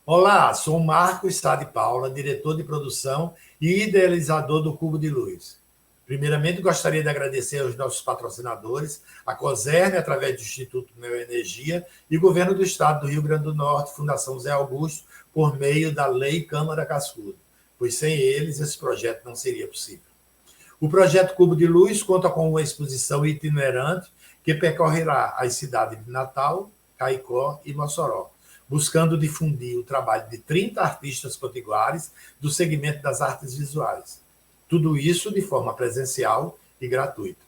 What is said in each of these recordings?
Olá, sou Marcos Sá de Paula, diretor de produção e idealizador do Cubo de Luz. Primeiramente, gostaria de agradecer aos nossos patrocinadores, a COSERN, através do Instituto Neoenergia, e o Governo do Estado do Rio Grande do Norte, Fundação Zé Augusto, por meio da Lei Câmara Cascudo, pois sem eles esse projeto não seria possível. O projeto Cubo de Luz conta com uma exposição itinerante que percorrerá as cidades de Natal, Caicó e Mossoró, buscando difundir o trabalho de 30 artistas potiguares do segmento das artes visuais. Tudo isso de forma presencial e gratuita.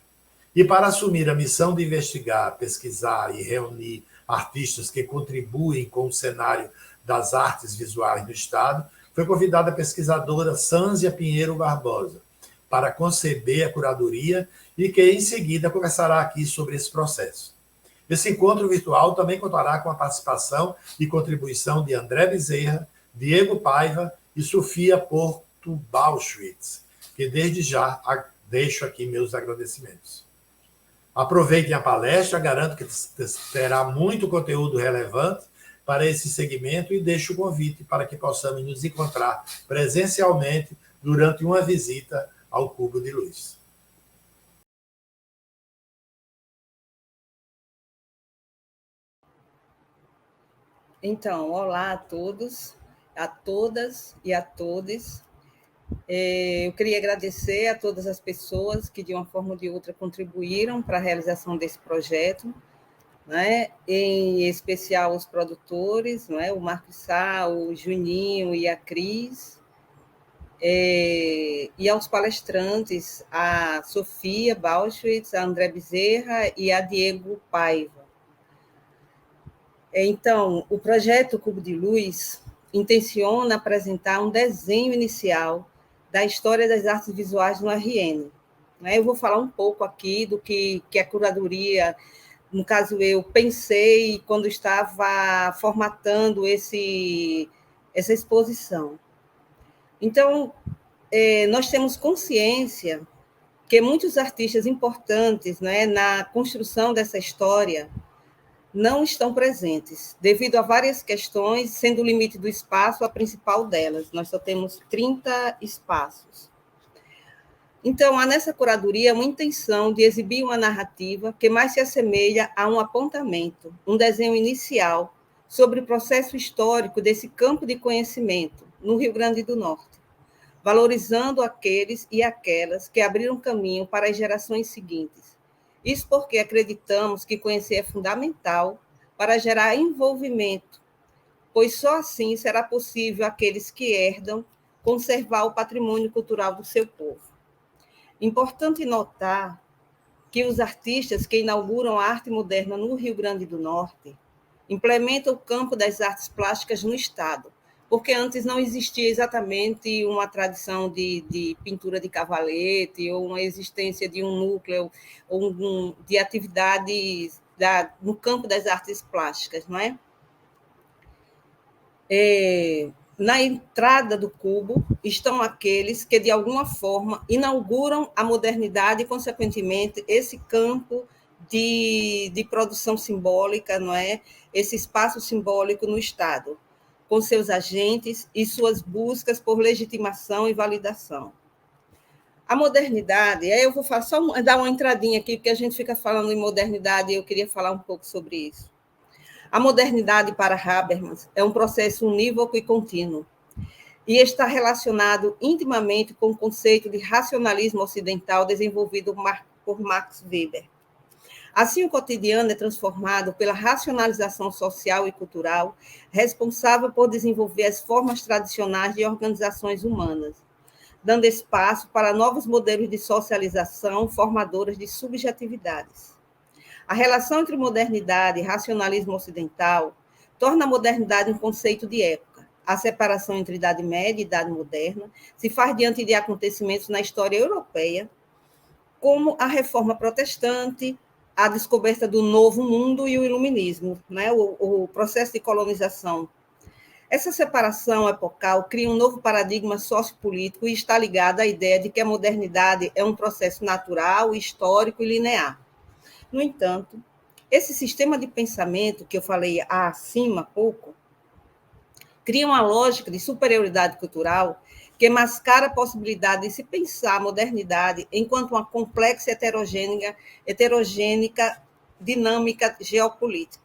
E para assumir a missão de investigar, pesquisar e reunir artistas que contribuem com o cenário das artes visuais do Estado, foi convidada a pesquisadora Sânzia Pinheiro Barbosa para conceber a curadoria e que, em seguida, conversará aqui sobre esse processo. Esse encontro virtual também contará com a participação e contribuição de André Bezerra, Diego Paiva e Sofia Porto Bauschwitz, que desde já deixo aqui meus agradecimentos. Aproveitem a palestra, garanto que terá muito conteúdo relevante para esse segmento e deixo o convite para que possamos nos encontrar presencialmente durante uma visita ao Cubo de Luz. Então, olá a todos, a todas e a todos. Eu queria agradecer a todas as pessoas que, de uma forma ou de outra, contribuíram para a realização desse projeto, né? Em especial os produtores, né? O Marcos Sá, o Juninho e a Cris, e aos palestrantes, a Sofia Bauschwitz, a André Bezerra e a Diego Paiva. Então, o projeto Cubo de Luz intenciona apresentar um desenho inicial da história das artes visuais no RN. Eu vou falar um pouco aqui do que a curadoria, no caso eu pensei quando estava formatando essa exposição. Então, nós temos consciência que muitos artistas importantes, né, na construção dessa história não estão presentes, devido a várias questões, sendo o limite do espaço a principal delas. Nós só temos 30 espaços. Então, há nessa curadoria uma intenção de exibir uma narrativa que mais se assemelha a um apontamento, um desenho inicial sobre o processo histórico desse campo de conhecimento no Rio Grande do Norte, valorizando aqueles e aquelas que abriram caminho para as gerações seguintes. Isso porque acreditamos que conhecer é fundamental para gerar envolvimento, pois só assim será possível aqueles que herdam conservar o patrimônio cultural do seu povo. Importante notar que os artistas que inauguram a arte moderna no Rio Grande do Norte implementam o campo das artes plásticas no Estado, porque antes não existia exatamente uma tradição de pintura de cavalete ou uma existência de um núcleo ou de atividades no campo das artes plásticas, não é? Na entrada do cubo estão aqueles que, de alguma forma, inauguram a modernidade e, consequentemente, esse campo de produção simbólica, não é? Esse espaço simbólico no Estado, com seus agentes e suas buscas por legitimação e validação. A modernidade, aí eu vou só dar uma entradinha aqui, porque a gente fica falando em modernidade e eu queria falar um pouco sobre isso. A modernidade, para Habermas, é um processo unívoco e contínuo, e está relacionado intimamente com o conceito de racionalismo ocidental desenvolvido por Max Weber. Assim, o cotidiano é transformado pela racionalização social e cultural, responsável por desenvolver as formas tradicionais de organizações humanas, dando espaço para novos modelos de socialização formadores de subjetividades. A relação entre modernidade e racionalismo ocidental torna a modernidade um conceito de época. A separação entre Idade Média e Idade Moderna se faz diante de acontecimentos na história europeia, como a Reforma Protestante, a descoberta do Novo Mundo e o Iluminismo, né? o processo de colonização. Essa separação epocal cria um novo paradigma sociopolítico e está ligada à ideia de que a modernidade é um processo natural, histórico e linear. No entanto, esse sistema de pensamento que eu falei acima há pouco cria uma lógica de superioridade cultural que mascara a possibilidade de se pensar a modernidade enquanto uma complexa e heterogênica dinâmica geopolítica,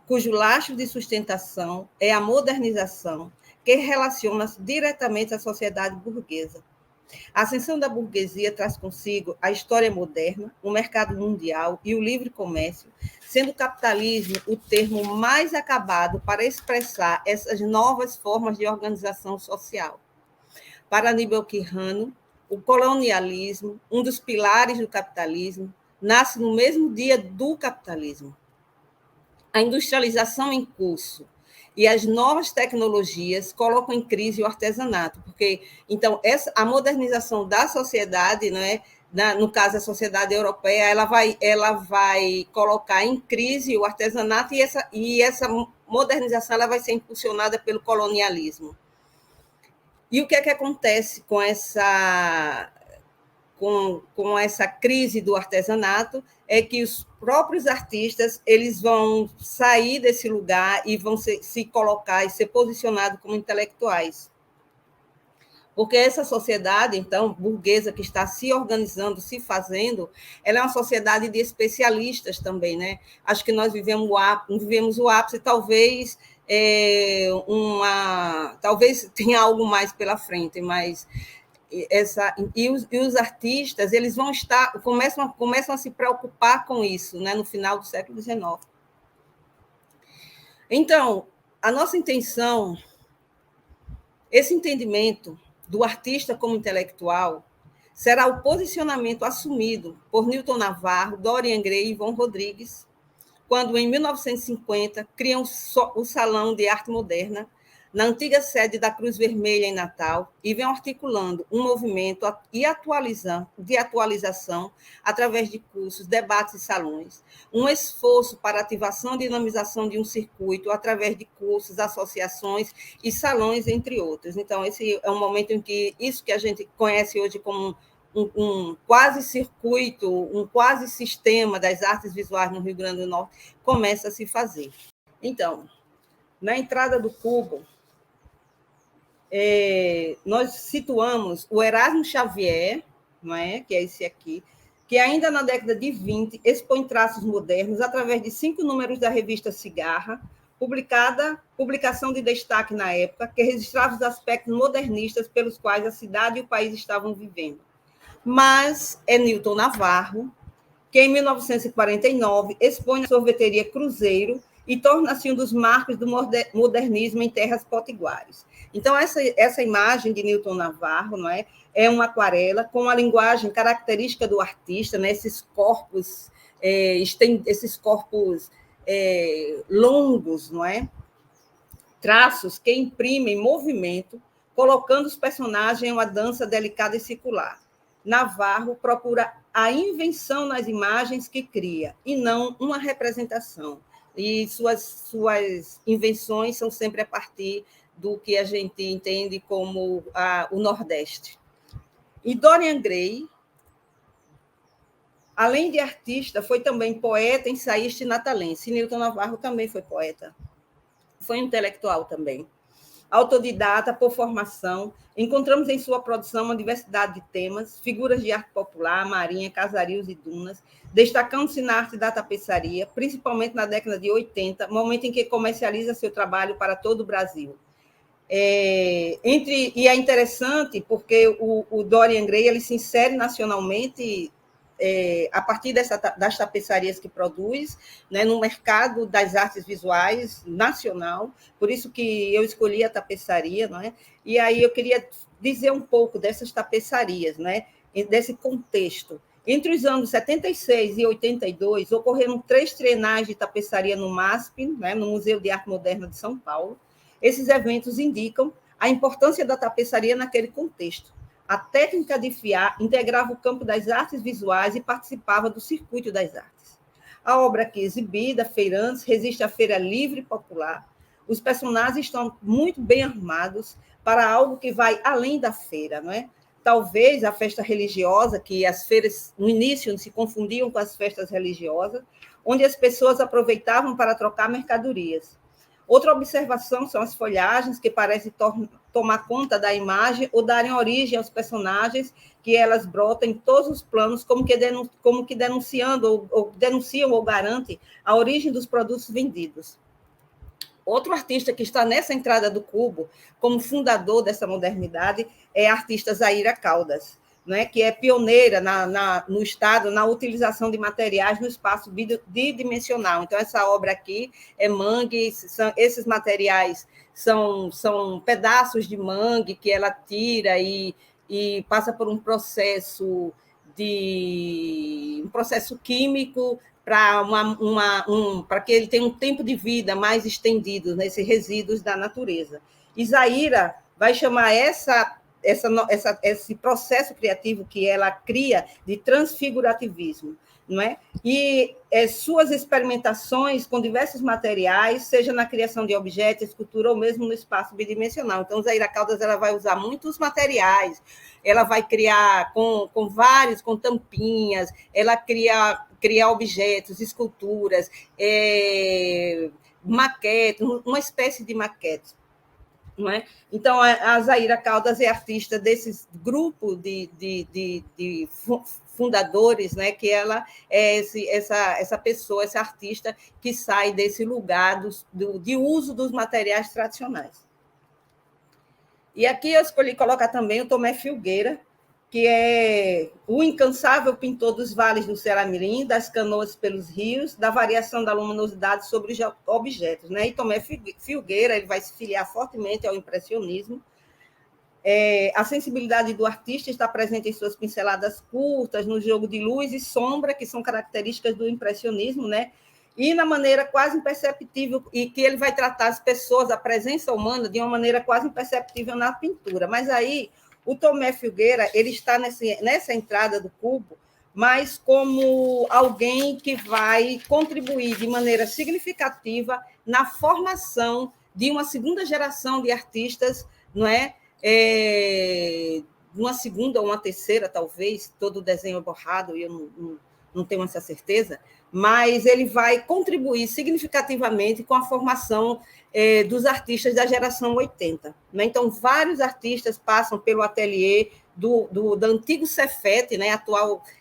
cujo lastro de sustentação é a modernização, que relaciona-se diretamente à sociedade burguesa. A ascensão da burguesia traz consigo a história moderna, o mercado mundial e o livre comércio, sendo o capitalismo o termo mais acabado para expressar essas novas formas de organização social. Para Aníbal Quijano, o colonialismo, um dos pilares do capitalismo, nasce no mesmo dia do capitalismo. A industrialização em curso e as novas tecnologias colocam em crise o artesanato, porque, então, a modernização da sociedade, né, no caso, a sociedade europeia, ela vai colocar em crise o artesanato e essa modernização ela vai ser impulsionada pelo colonialismo. E o que é que acontece com essa crise do artesanato é que os próprios artistas eles vão sair desse lugar e vão se colocar e ser posicionados como intelectuais. Porque essa sociedade, então, burguesa que está se organizando, se fazendo, ela é uma sociedade de especialistas também, né? Acho que nós vivemos o ápice, talvez talvez tenha algo mais pela frente, mas os artistas eles vão começam a se preocupar com isso, né, no final do século XIX. Então, a nossa intenção, esse entendimento do artista como intelectual, será o posicionamento assumido por Newton Navarro, Dorian Gray e Ivone Rodrigues, quando, em 1950, criam o Salão de Arte Moderna, na antiga sede da Cruz Vermelha em Natal, e vem articulando um movimento de atualização através de cursos, debates e salões, um esforço para ativação e dinamização de um circuito através de cursos, associações e salões, entre outros. Então, esse é um momento em que isso que a gente conhece hoje como um quase circuito, um quase sistema das artes visuais no Rio Grande do Norte começa a se fazer. Então, na entrada do Cubo, nós situamos o Erasmo Xavier, não é? Que é esse aqui, que ainda na década de 20 expõe traços modernos através de 5 números da revista Cigarra, publicação de destaque na época, que registrava os aspectos modernistas pelos quais a cidade e o país estavam vivendo. Mas é Newton Navarro, que em 1949 expõe a sorveteria Cruzeiro e torna-se um dos marcos do modernismo em terras potiguares. Então, essa imagem de Newton Navarro, não é uma aquarela com a linguagem característica do artista, né? Esses corpos longos, não é? Traços que imprimem movimento, colocando os personagens em uma dança delicada e circular. Navarro procura a invenção nas imagens que cria, e não uma representação. E suas invenções são sempre a partir do que a gente entende como o Nordeste. E Dorian Gray, além de artista, foi também poeta, ensaísta e natalense. Newton Navarro também foi poeta. Foi intelectual também. Autodidata por formação, encontramos em sua produção uma diversidade de temas, figuras de arte popular, marinha, casarios e dunas, destacando-se na arte da tapeçaria, principalmente na década de 80, momento em que comercializa seu trabalho para todo o Brasil. E é interessante porque o Dorian Gray ele se insere nacionalmente a partir das tapeçarias que produz, né, no mercado das artes visuais nacional, por isso que eu escolhi a tapeçaria, não é? E aí eu queria dizer um pouco dessas tapeçarias, né, desse contexto. Entre os anos 76 e 82, ocorreram 3 trienais de tapeçaria no MASP, né, no Museu de Arte Moderna de São Paulo. Esses eventos indicam a importância da tapeçaria naquele contexto. A técnica de fiar integrava o campo das artes visuais e participava do circuito das artes. A obra aqui exibida, Feirantes, resiste à feira livre e popular. Os personagens estão muito bem armados para algo que vai além da feira, não é? Talvez a festa religiosa, que as feiras no início se confundiam com as festas religiosas, onde as pessoas aproveitavam para trocar mercadorias. Outra observação são as folhagens, que parecem tomar conta da imagem ou darem origem aos personagens, que elas brotam em todos os planos, como que denunciando, ou denunciam ou garantem a origem dos produtos vendidos. Outro artista que está nessa entrada do cubo, como fundador dessa modernidade, é a artista Zaira Caldas, né, que é pioneira no Estado na utilização de materiais no espaço bidimensional. Então, essa obra aqui é mangue, esses materiais são pedaços de mangue que ela tira e passa por um processo químico para que ele tenha um tempo de vida mais estendido nesses resíduos da natureza. E Zaira vai chamar esse processo criativo que ela cria de transfigurativismo, não é? E suas experimentações com diversos materiais, seja na criação de objetos, escultura ou mesmo no espaço bidimensional. Então, Zaira Caldas ela vai usar muitos materiais, ela vai criar com tampinhas, ela criar objetos, esculturas, maquetes, uma espécie de maquete. Não é? Então, a Zaira Caldas é artista desses grupos de fundadores, né? Que ela é essa pessoa, essa artista que sai desse lugar de uso dos materiais tradicionais. E aqui eu escolhi colocar também o Tomé Filgueira, que é o incansável pintor dos vales do Ceará-Mirim, das canoas pelos rios, da variação da luminosidade sobre os objetos. Né? E Tomé Filgueira ele vai se filiar fortemente ao impressionismo. A sensibilidade do artista está presente em suas pinceladas curtas, no jogo de luz e sombra, que são características do impressionismo, né? E na maneira quase imperceptível, e que ele vai tratar as pessoas, a presença humana, de uma maneira quase imperceptível na pintura. Mas aí, o Tomé Filgueira ele está nessa entrada do cubo, mas como alguém que vai contribuir de maneira significativa na formação de uma segunda geração de artistas, não é? Uma segunda ou uma terceira, talvez, todo o desenho é borrado, e eu não tenho essa certeza, mas ele vai contribuir significativamente com a formação dos artistas da geração 80. Né? Então, vários artistas passam pelo ateliê do antigo Cefete, né?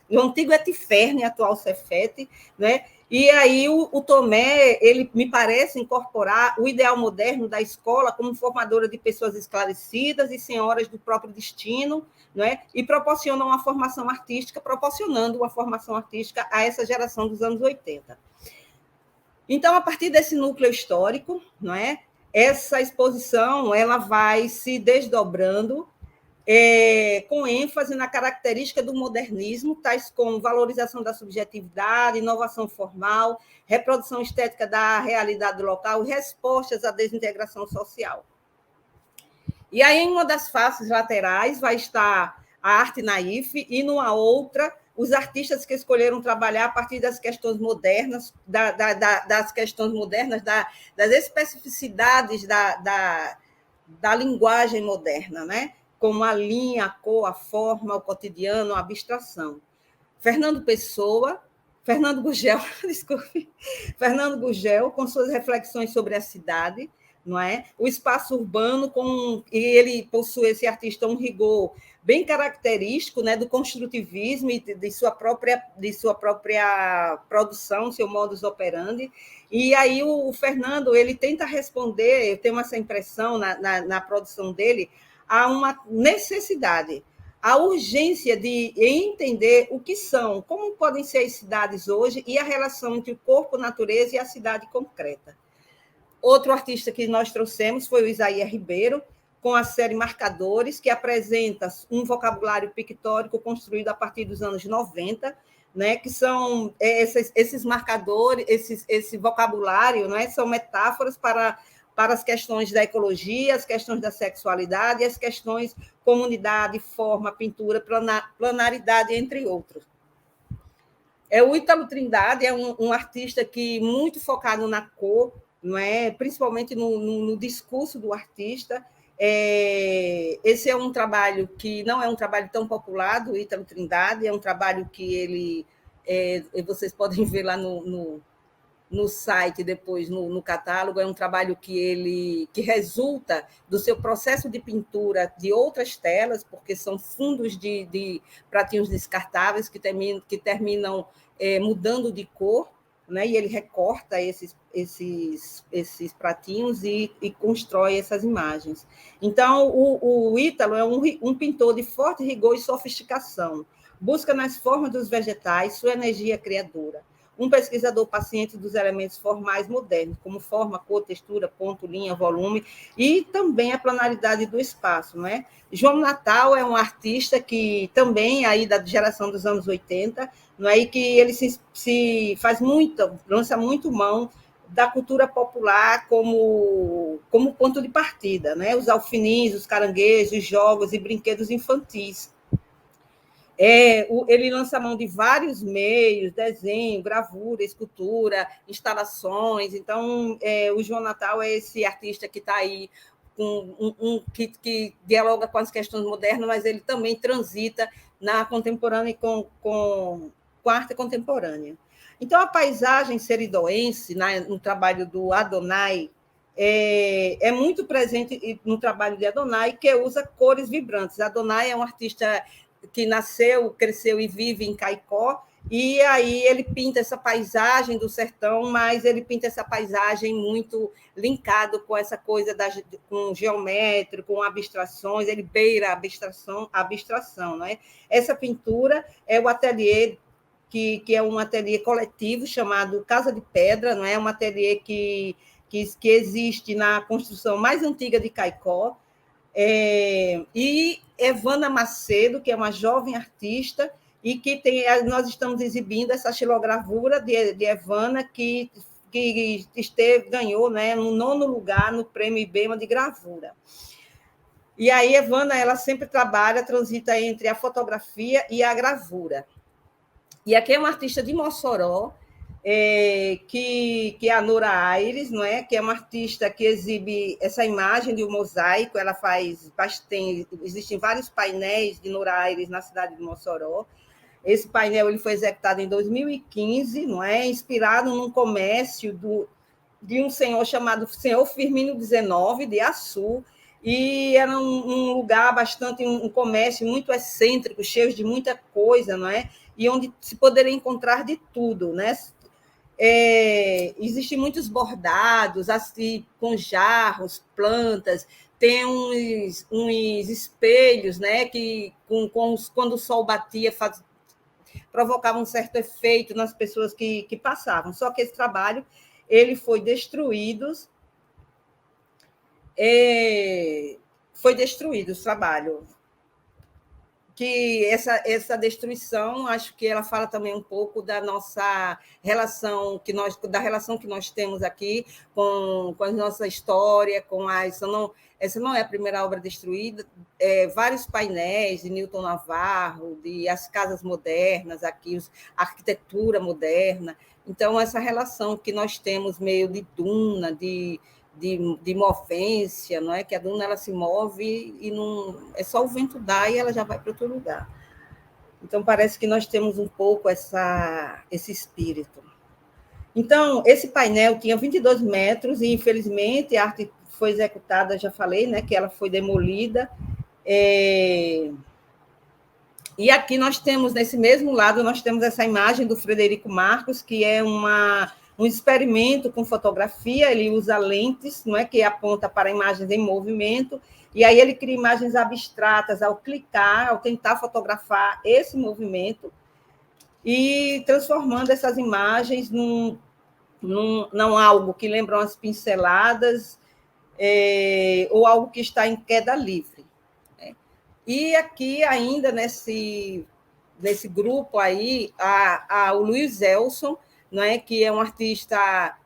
Do antigo Etiferne, atual Cefete, né? E aí o Tomé, ele me parece incorporar o ideal moderno da escola como formadora de pessoas esclarecidas e senhoras do próprio destino, não é? E proporcionando uma formação artística a essa geração dos anos 80. Então, a partir desse núcleo histórico, não é? Essa exposição ela vai se desdobrando com ênfase na característica do modernismo, tais como valorização da subjetividade, inovação formal, reprodução estética da realidade local e respostas à desintegração social. E aí, em uma das faces laterais, vai estar a arte naif, e numa outra, os artistas que escolheram trabalhar a partir das questões modernas, das especificidades da linguagem moderna, né? Como a linha, a cor, a forma, o cotidiano, a abstração. Fernando Gurgel, desculpe, Fernando Gurgel, com suas reflexões sobre a cidade, não é? O espaço urbano, e ele possui, esse artista, um rigor bem característico, né, do construtivismo e de sua própria produção, seu modus operandi. E aí o Fernando ele tenta responder, eu tenho essa impressão na produção dele, a uma necessidade, a urgência de entender o que são, como podem ser as cidades hoje e a relação entre o corpo, natureza e a cidade concreta. Outro artista que nós trouxemos foi o Isaías Ribeiro, com a série Marcadores, que apresenta um vocabulário pictórico construído a partir dos anos 90, né, que são esses marcadores, esse vocabulário, né, são metáforas para as questões da ecologia, as questões da sexualidade, as questões comunidade, forma, pintura, planaridade, entre outros. O Ítalo Trindade é um artista que muito focado na cor, não é? Principalmente no discurso do artista. Esse é um trabalho que não é um trabalho tão popular do Ítalo Trindade, é um trabalho que ele vocês podem ver lá no no site, depois no catálogo, é um trabalho que resulta do seu processo de pintura de outras telas, porque são fundos de pratinhos descartáveis que terminam mudando de cor, né? E ele recorta esses pratinhos e constrói essas imagens. Então, o Ítalo é um pintor de forte rigor e sofisticação. Busca nas formas dos vegetais sua energia criadora. Um pesquisador paciente dos elementos formais modernos, como forma, cor, textura, ponto, linha, volume, e também a planaridade do espaço. Não é? João Natal é um artista que também, aí da geração dos anos 80, não é? E que ele lança muito mão da cultura popular como ponto de partida, né? Os alfinins, os caranguejos, jogos e brinquedos infantis. Ele lança mão de vários meios, desenho, gravura, escultura, instalações. Então, o João Natal é esse artista que está aí, que dialoga com as questões modernas, mas ele também transita na contemporânea com a arte contemporânea. Então, a paisagem seridoense, no trabalho do Adonai, é muito presente no trabalho de Adonai, que usa cores vibrantes. Adonai é um artista que nasceu, cresceu e vive em Caicó, e aí ele pinta essa paisagem do sertão, mas ele pinta essa paisagem muito linkado com essa coisa com geométrico, com abstrações, ele beira a abstração, né? Essa pintura é o ateliê que é um ateliê coletivo chamado Casa de Pedra, não é? Um ateliê que existe na construção mais antiga de Caicó. E Evana Macedo, que é uma jovem artista, e que nós estamos exibindo essa xilogravura de Evana, que ganhou, né, no 9º lugar no Prêmio IBEMA de Gravura. E aí, Evana, ela sempre transita entre a fotografia e a gravura. E aqui é uma artista de Mossoró, que é a Nora Aires, não é? Que é uma artista que exibe essa imagem de um mosaico. Ela existem vários painéis de Nora Aires na cidade de Mossoró. Esse painel ele foi executado em 2015, não é? Inspirado num comércio de um senhor chamado Senhor Firmino XIX, de Açu, e era um lugar um comércio muito excêntrico, cheio de muita coisa, não é? E onde se poderia encontrar de tudo, né? Existem muitos bordados, assim, com jarros, plantas, tem uns espelhos, né, que quando o sol batia provocava um certo efeito nas pessoas que passavam. Só que esse trabalho ele foi destruído. Foi destruído o trabalho. Que essa destruição, acho que ela fala também um pouco da nossa relação da relação que nós temos aqui com a nossa história, essa não é a primeira obra destruída, vários painéis de Newton Navarro, de as casas modernas aqui, a arquitetura moderna. Então, essa relação que nós temos meio de duna, de movência, não é? Que a duna ela se move e não é só o vento dar e ela já vai para outro lugar. Então parece que nós temos um pouco esse espírito. Então esse painel tinha 22 metros e infelizmente a arte foi executada, já falei, né? Que ela foi demolida. E aqui nós temos nesse mesmo lado nós temos essa imagem do Frederico Marcos, que é um experimento com fotografia. Ele usa lentes, não é, que aponta para imagens em movimento, e aí ele cria imagens abstratas ao tentar fotografar esse movimento e transformando essas imagens num algo que lembram as pinceladas ou algo que está em queda livre. Né? E aqui ainda nesse grupo aí, o Luiz Elson, não é, que é um artista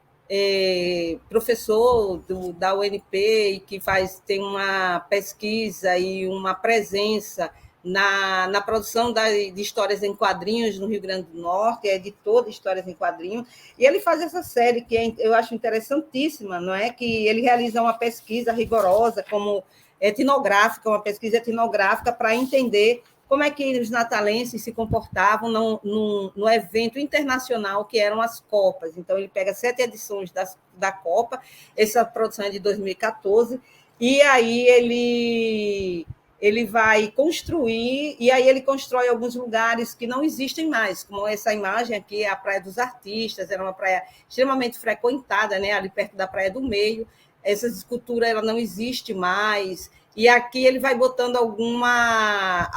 professor da UNP e que tem uma pesquisa e uma presença na produção de histórias em quadrinhos no Rio Grande do Norte, é editor de histórias em quadrinhos, e ele faz essa série que eu acho interessantíssima, não é? Que ele realiza uma pesquisa rigorosa, como etnográfica, uma pesquisa etnográfica para entender como é que os natalenses se comportavam no evento internacional, que eram as Copas. Então, ele pega 7 edições da Copa, essa produção é de 2014, e aí ele vai construir, e aí ele constrói alguns lugares que não existem mais, como essa imagem aqui, a Praia dos Artistas, era uma praia extremamente frequentada, né, ali perto da Praia do Meio. Essa escultura ela não existe mais, e aqui ele vai botando alguma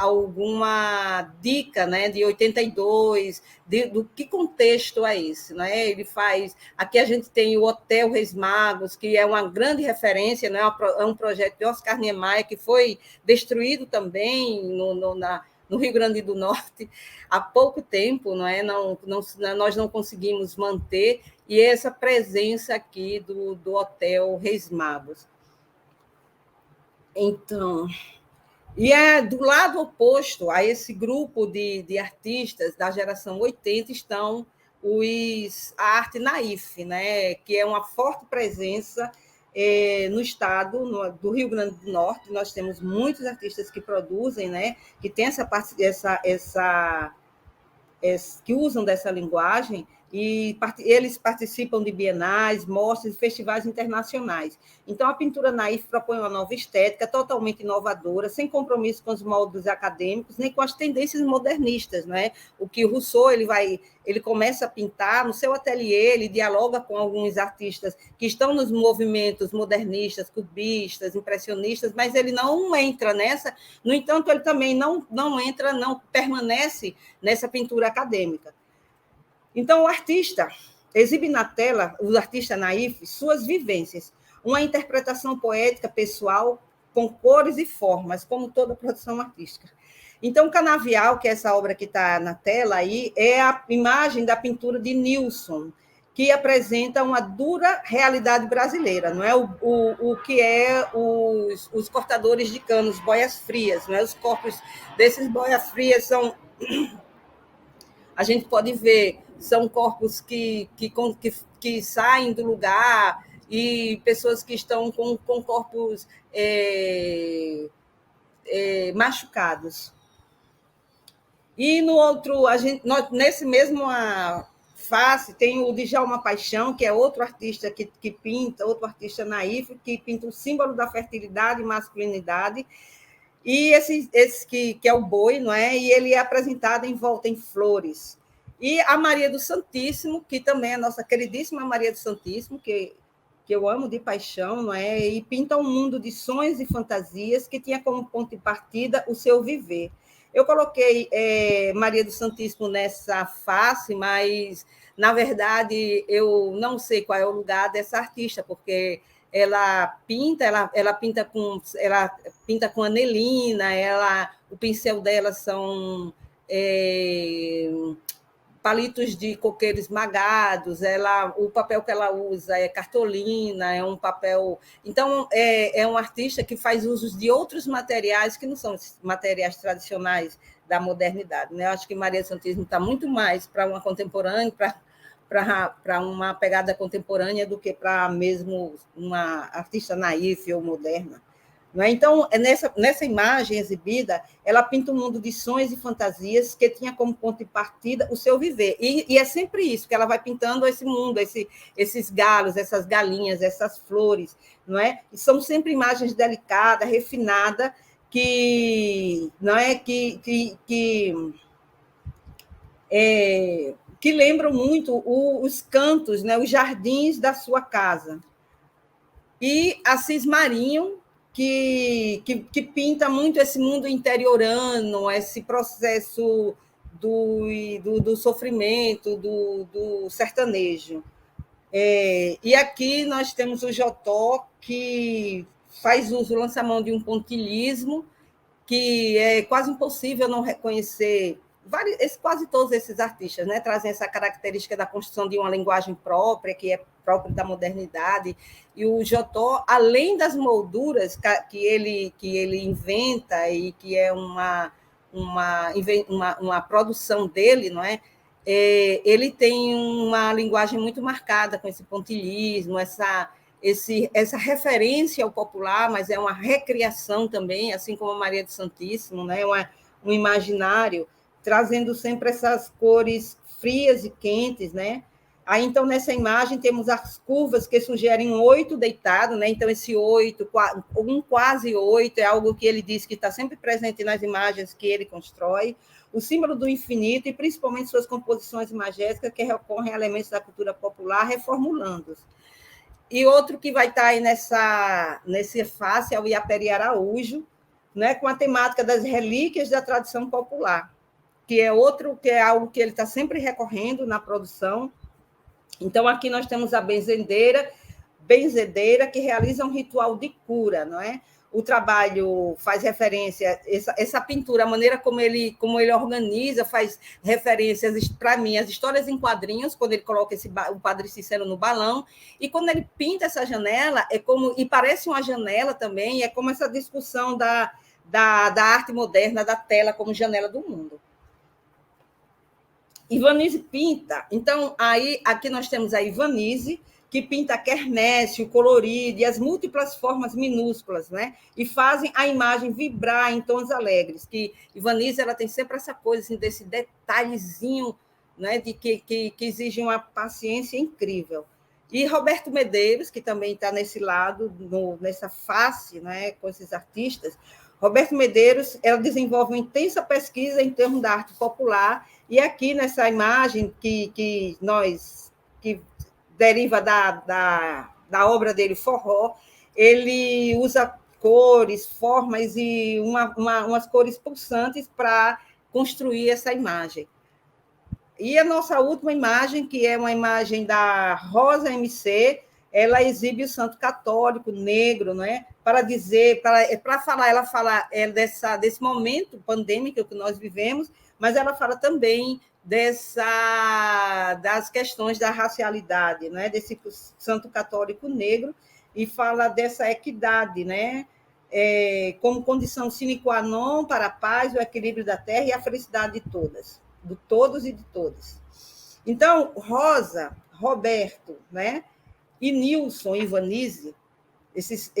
dica, né, de 82, do que contexto é esse, né? Ele faz. Aqui a gente tem o Hotel Reis Magos, que é uma grande referência, né? É um projeto de Oscar Niemeyer, que foi destruído também no Rio Grande do Norte há pouco tempo, não é? Nós não conseguimos manter, e essa presença aqui do Hotel Reis Magos. Então, e do lado oposto a esse grupo de artistas da geração 80 estão a arte naif, né, que é uma forte presença no estado do Rio Grande do Norte. Nós temos muitos artistas que produzem, né, que tem que usam dessa linguagem, e eles participam de bienais, mostras e festivais internacionais. Então, a pintura naif propõe uma nova estética, totalmente inovadora, sem compromisso com os moldes acadêmicos, nem com as tendências modernistas, né? O que o Rousseau ele começa a pintar no seu ateliê, ele dialoga com alguns artistas que estão nos movimentos modernistas, cubistas, impressionistas, mas ele não entra nessa. No entanto, ele também não permanece nessa pintura acadêmica. Então, o artista exibe na tela, o artista naif, suas vivências, uma interpretação poética pessoal com cores e formas, como toda produção artística. Então, o Canavial, que é essa obra que está na tela aí, é a imagem da pintura de Nilson, que apresenta uma dura realidade brasileira, não é? O que é os cortadores de canos, boias frias, não é? Os corpos desses boias frias são... A gente pode ver, são corpos que saem do lugar, e pessoas que estão com corpos machucados. E no outro, nesse mesmo face, tem o Djalma Paixão, que é outro artista que pinta, outro artista naif, que pinta o símbolo da fertilidade e masculinidade, e esse que é o boi, não é? E ele é apresentado envolto em flores. E a Maria do Santíssimo, que também é a nossa queridíssima Maria do Santíssimo, que eu amo de paixão, não é? E pinta um mundo de sonhos e fantasias que tinha como ponto de partida o seu viver. Eu coloquei Maria do Santíssimo nessa face, mas, na verdade, eu não sei qual é o lugar dessa artista, porque ela pinta com anelina, o pincel dela são palitos de coqueiro esmagados, o papel que ela usa é cartolina, é um papel... Então, é um artista que faz uso de outros materiais que não são materiais tradicionais da modernidade, né? Eu acho que Maria do Santíssimo está muito mais para uma contemporânea, para uma pegada contemporânea, do que para mesmo uma artista naif ou moderna. Não é? Então, nessa imagem exibida, ela pinta um mundo de sonhos e fantasias que tinha como ponto de partida o seu viver. E é sempre isso, que ela vai pintando esse mundo, esses galos, essas galinhas, essas flores. Não é? E são sempre imagens delicadas, refinadas, que lembram muito os cantos, né, os jardins da sua casa. E Assis Marinho, que pinta muito esse mundo interiorano, esse processo do sofrimento, do sertanejo. E aqui nós temos o Jotó, que lança mão de um pontilhismo, que é quase impossível não reconhecer. Quase todos esses artistas, né, trazem essa característica da construção de uma linguagem própria, que é própria da modernidade. E o Jotó, além das molduras que ele inventa, e que é uma produção dele, não é? Ele tem uma linguagem muito marcada com esse pontilhismo, essa referência ao popular, mas é uma recriação também, assim como a Maria do Santíssimo, né? um imaginário, trazendo sempre essas cores frias e quentes, né? Aí, então, nessa imagem, temos as curvas que sugerem um 8 deitado, né? Então, esse 8, um quase 8, é algo que ele diz que está sempre presente nas imagens que ele constrói. O símbolo do infinito e, principalmente, suas composições imagéticas, que recorrem a elementos da cultura popular, reformulando-os. E outro que vai estar aí nesse face é o Iaperi Araújo, né? Com a temática das relíquias da tradição popular, que é algo que ele está sempre recorrendo na produção. Então, aqui nós temos a benzedeira, que realiza um ritual de cura, não é? O trabalho faz referência, essa pintura, a maneira como ele organiza, faz referências, para mim, as histórias em quadrinhos, quando ele coloca o Padre Cícero no balão, e quando ele pinta essa janela, e parece uma janela também, é como essa discussão da arte moderna, da tela como janela do mundo. Ivanise pinta. Então, aí, aqui nós temos a Ivanise, que pinta a quermesse, o colorido e as múltiplas formas minúsculas, né? E fazem a imagem vibrar em tons alegres. Que Ivanise, ela tem sempre essa coisa assim, desse detalhezinho, né? De que exige uma paciência incrível. E Roberto Medeiros, que também está nesse lado, nessa face, né? Com esses artistas. Roberto Medeiros, ela desenvolve uma intensa pesquisa em termos da arte popular. E aqui nessa imagem que deriva da obra dele, Forró, ele usa cores, formas e umas cores pulsantes para construir essa imagem. E a nossa última imagem, que é uma imagem da Rosa MC, ela exibe o santo católico negro, né? Para falar, ela fala desse momento pandêmico que nós vivemos, mas ela fala também das questões da racialidade, né? Desse santo católico negro, e fala dessa equidade, né? Como condição sine qua non para a paz, o equilíbrio da terra e a felicidade de todos e de todas. Então, Rosa, Roberto, né? E Nilson e Ivanise, esses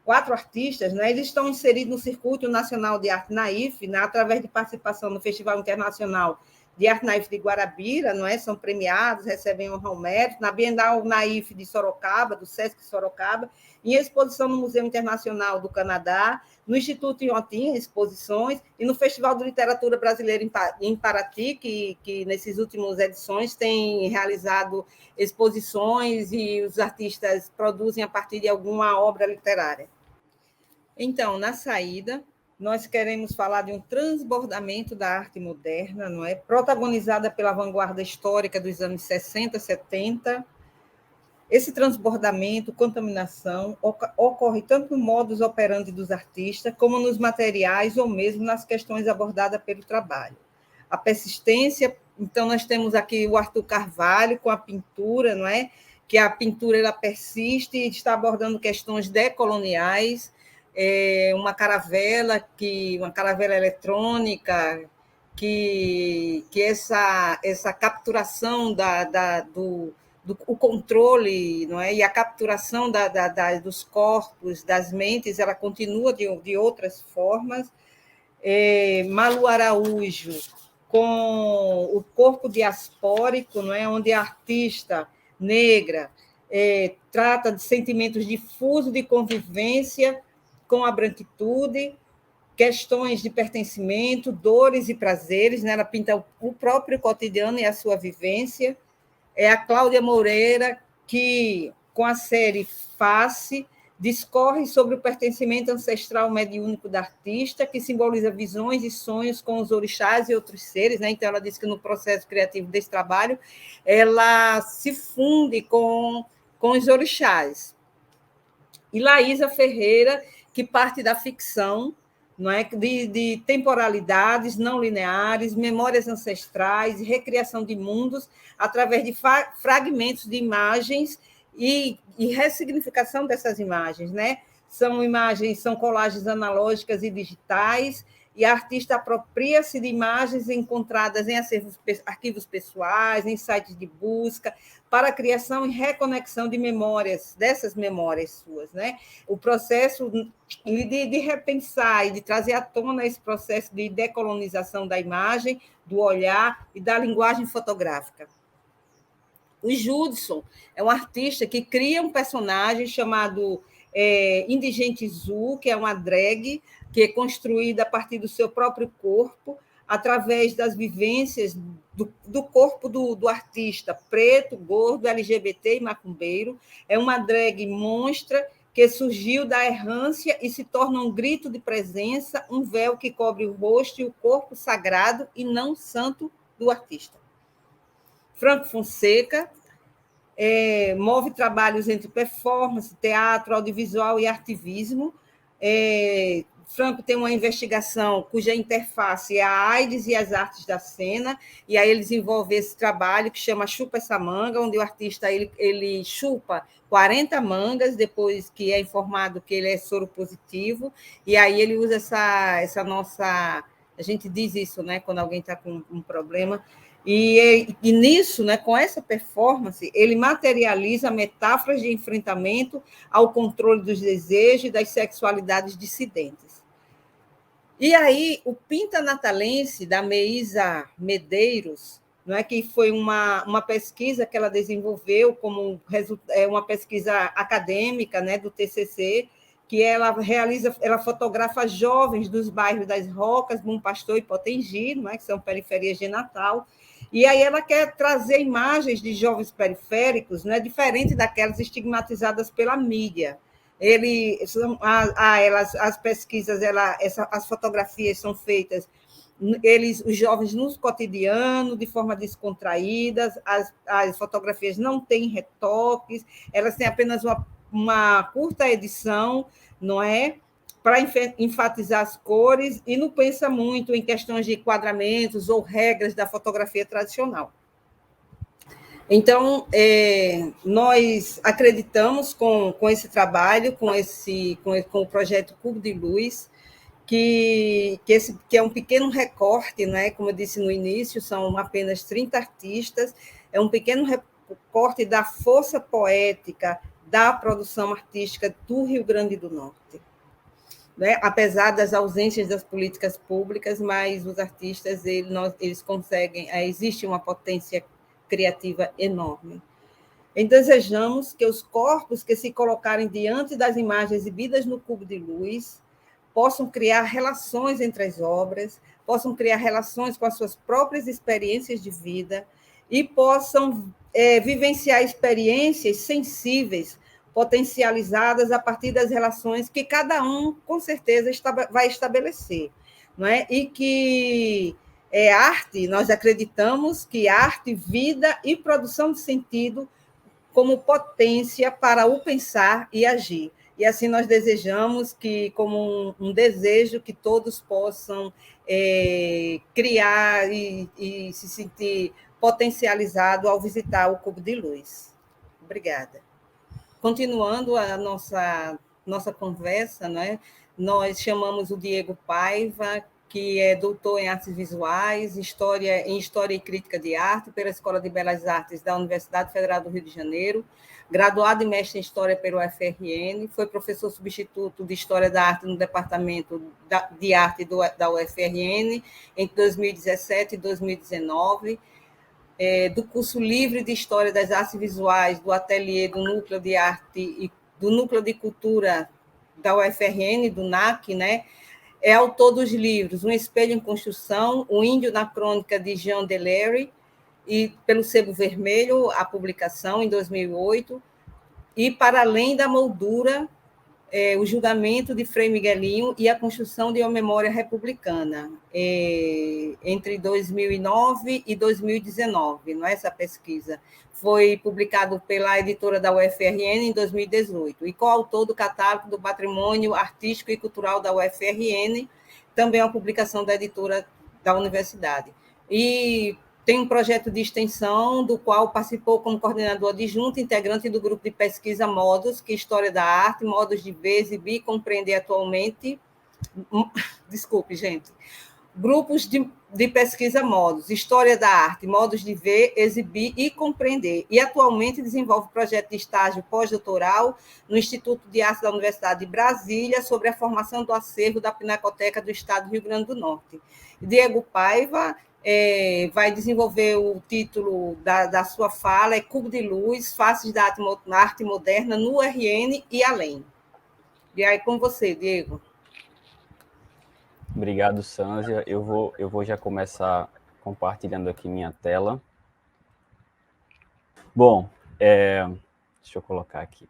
4 artistas, né, eles estão inseridos no Circuito Nacional de Arte Naif, né, através de participação no Festival Internacional de Arte Naif de Guarabira, não é? São premiados, recebem honra ao mérito, na Bienal Naif de Sorocaba, do Sesc Sorocaba, em exposição no Museu Internacional do Canadá, no Instituto Inhotim, exposições, e no Festival de Literatura Brasileira em Paraty, que nessas últimas edições tem realizado exposições e os artistas produzem a partir de alguma obra literária. Então, na saída, nós queremos falar de um transbordamento da arte moderna, não é? Protagonizada pela vanguarda histórica dos anos 60, 70. Esse transbordamento, contaminação, ocorre tanto no modus operandi dos artistas, como nos materiais ou mesmo nas questões abordadas pelo trabalho. A persistência, então nós temos aqui o Arthur Carvalho com a pintura, não é? Que a pintura ela persiste e está abordando questões decoloniais, uma caravela eletrônica, que essa capturação o controle, não é? E a capturação dos corpos, das mentes, ela continua de outras formas. Malu Araújo, com o corpo diaspórico, não é? Onde a artista negra trata de sentimentos difusos de convivência com a branquitude, questões de pertencimento, dores e prazeres, né? Ela pinta o próprio cotidiano e a sua vivência. É a Cláudia Moreira, que, com a série Face, discorre sobre o pertencimento ancestral mediúnico da artista, que simboliza visões e sonhos com os orixás e outros seres, né? Então, ela diz que no processo criativo desse trabalho, ela se funde com os orixás. E Laísa Ferreira, que parte da ficção, não é? de temporalidades não lineares, memórias ancestrais, recriação de mundos através de fragmentos de imagens e ressignificação dessas imagens, né? São colagens analógicas e digitais, e a artista apropria-se de imagens encontradas em arquivos pessoais, em sites de busca, para a criação e reconexão de memórias, dessas memórias suas, né? O processo de repensar e de trazer à tona esse processo de decolonização da imagem, do olhar e da linguagem fotográfica. O Judson é um artista que cria um personagem chamado Indigente Zu, que é uma drag, que é construída a partir do seu próprio corpo, através das vivências do corpo do artista, preto, gordo, LGBT e macumbeiro. É uma drag monstra que surgiu da errância e se torna um grito de presença, um véu que cobre o rosto e o corpo sagrado e não santo do artista. Franco Fonseca move trabalhos entre performance, teatro, audiovisual e artivismo. Franco tem uma investigação cuja interface é a AIDS e as artes da cena, e aí ele desenvolve esse trabalho que chama Chupa Essa Manga, onde o artista ele chupa 40 mangas, depois que é informado que ele é soro positivo, e aí ele usa essa nossa... A gente diz isso, né, quando alguém está com um problema, e nisso, né, com essa performance, ele materializa metáforas de enfrentamento ao controle dos desejos e das sexualidades dissidentes. E aí, o Pinta Natalense, da Meisa Medeiros, não é, que foi uma pesquisa que ela desenvolveu como uma pesquisa acadêmica, né, do TCC, que ela fotografa jovens dos bairros das Rocas, Bom Pastor e Potengi, não é, que são periferias de Natal, e aí ela quer trazer imagens de jovens periféricos, né, diferente daquelas estigmatizadas pela mídia. As pesquisas, as fotografias são feitas, os jovens no cotidiano, de forma descontraída, as fotografias não têm retoques, elas têm apenas uma curta edição, não é? Para enfatizar as cores, e não pensa muito em questões de enquadramentos ou regras da fotografia tradicional. Então, nós acreditamos com esse trabalho, com o projeto Cubo de Luz, que é um pequeno recorte, né? Como eu disse no início, são apenas 30 artistas, é um pequeno recorte da força poética da produção artística do Rio Grande do Norte. Né? Apesar das ausências das políticas públicas, mas os artistas eles conseguem, existe uma potência criativa enorme. E desejamos que os corpos que se colocarem diante das imagens exibidas no Cubo de Luz possam criar relações entre as obras, possam criar relações com as suas próprias experiências de vida e possam vivenciar experiências sensíveis, potencializadas a partir das relações que cada um, com certeza, vai estabelecer. Não é? E que arte, nós acreditamos que arte, vida e produção de sentido como potência para o pensar e agir. E assim nós desejamos que, como um desejo, que todos possam criar e se sentir potencializado ao visitar o Cubo de Luz. Obrigada. Continuando a nossa conversa, né? Nós chamamos o Diego Paiva, que é doutor em artes visuais, em História e Crítica de Arte, pela Escola de Belas Artes da Universidade Federal do Rio de Janeiro, graduado e mestre em História pelo UFRN, foi professor substituto de História da Arte no Departamento de Arte da UFRN entre 2017 e 2019, do curso livre de História das Artes Visuais do Ateliê do Núcleo de Arte e do Núcleo de Cultura da UFRN, do NAC, né? É autor dos livros Um Espelho em Construção, O Índio na Crônica de Jean Delary, e pelo Sebo Vermelho, a publicação em 2008, e Para Além da Moldura, o julgamento de Frei Miguelinho e a construção de uma memória republicana, entre 2009 e 2019, não é essa pesquisa? Foi publicado pela editora da UFRN em 2018, e coautor do Catálogo do Patrimônio Artístico e Cultural da UFRN, também uma publicação da editora da universidade. E tem um projeto de extensão, do qual participou como coordenador adjunto, integrante do grupo de pesquisa Modos, que História da Arte, Modos de Ver, Exibir e Compreender atualmente Desculpe, gente. Grupos de pesquisa modos, história da arte, modos de ver, exibir e compreender. E atualmente desenvolve projeto de estágio pós-doutoral no Instituto de Arte da Universidade de Brasília sobre a formação do acervo da Pinacoteca do Estado do Rio Grande do Norte. Diego Paiva vai desenvolver o título da sua fala, é Cubo de Luz, Faces da Arte Moderna no RN e além. E aí, com você, Diego. Obrigado, Sânzia. Eu vou já começar compartilhando aqui minha tela. Bom, deixa eu colocar aqui.